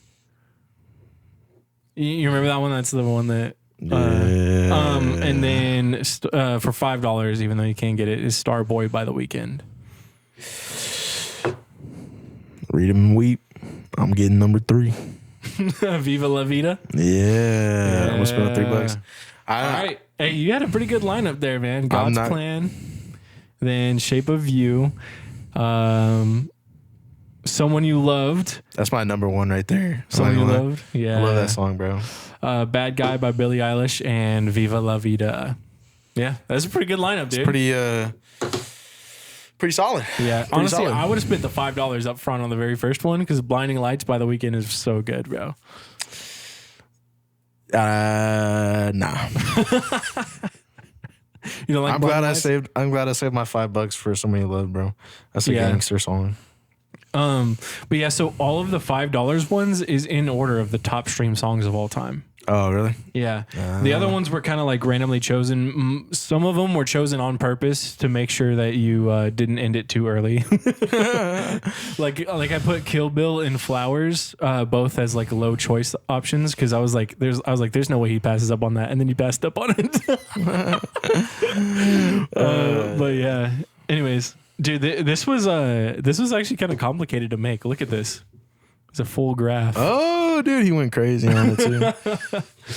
A: You remember that one? That's the one that. And then for $5, even though you can't get it, is "Starboy" by The Weeknd.
B: Read 'em and weep. I'm getting number 3.
A: "Viva La Vida."
B: Yeah. I'm gonna spend $3.
A: All right. Hey, you had a pretty good lineup there, man. "God's Plan," then "Shape of You," "Someone You Loved."
B: That's my number 1 right there.
A: "Someone You Loved." Yeah.
B: I love that song, bro.
A: "Bad Guy" by Billie Eilish and "Viva La Vida." Yeah, that's a pretty good lineup, dude.
B: Pretty solid.
A: Yeah, honestly, I would have spent the $5 up front on the very first one because "Blinding Lights" by The Weeknd is so good, bro.
B: Nah.
A: You don't like?
B: I'm glad I saved my $5 for "Somebody You Love," bro. That's a gangster song.
A: But yeah, so all of the $5 ones is in order of the top stream songs of all time.
B: Oh, really?
A: Yeah. The other ones were kind of like randomly chosen. Some of them were chosen on purpose to make sure that you didn't end it too early. like I put "Kill Bill" and "Flowers" both as like low choice options because I was like, there's no way he passes up on that, and then he passed up on it. But yeah. Anyways, dude, this was actually kind of complicated to make. Look at this. It's a full graph.
B: Oh, dude, he went crazy on it too.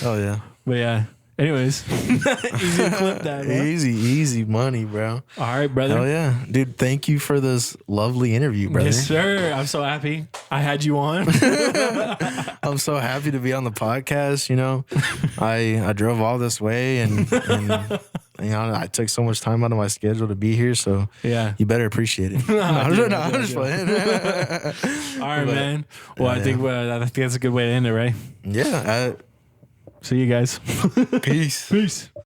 B: Oh yeah.
A: But yeah. Anyways, easy to clip that. Man.
B: Easy money, bro.
A: All right, brother.
B: Hell yeah, dude. Thank you for this lovely interview, brother.
A: Yes, sir. I'm so happy I had you on.
B: I'm so happy to be on the podcast. You know, I drove all this way and you know, I took so much time out of my schedule to be here. So
A: yeah,
B: you better appreciate it. I'm just playing.
A: All right, man. Well, I think that's a good way to end it, right?
B: Yeah.
A: See you guys.
B: Peace.
A: Peace.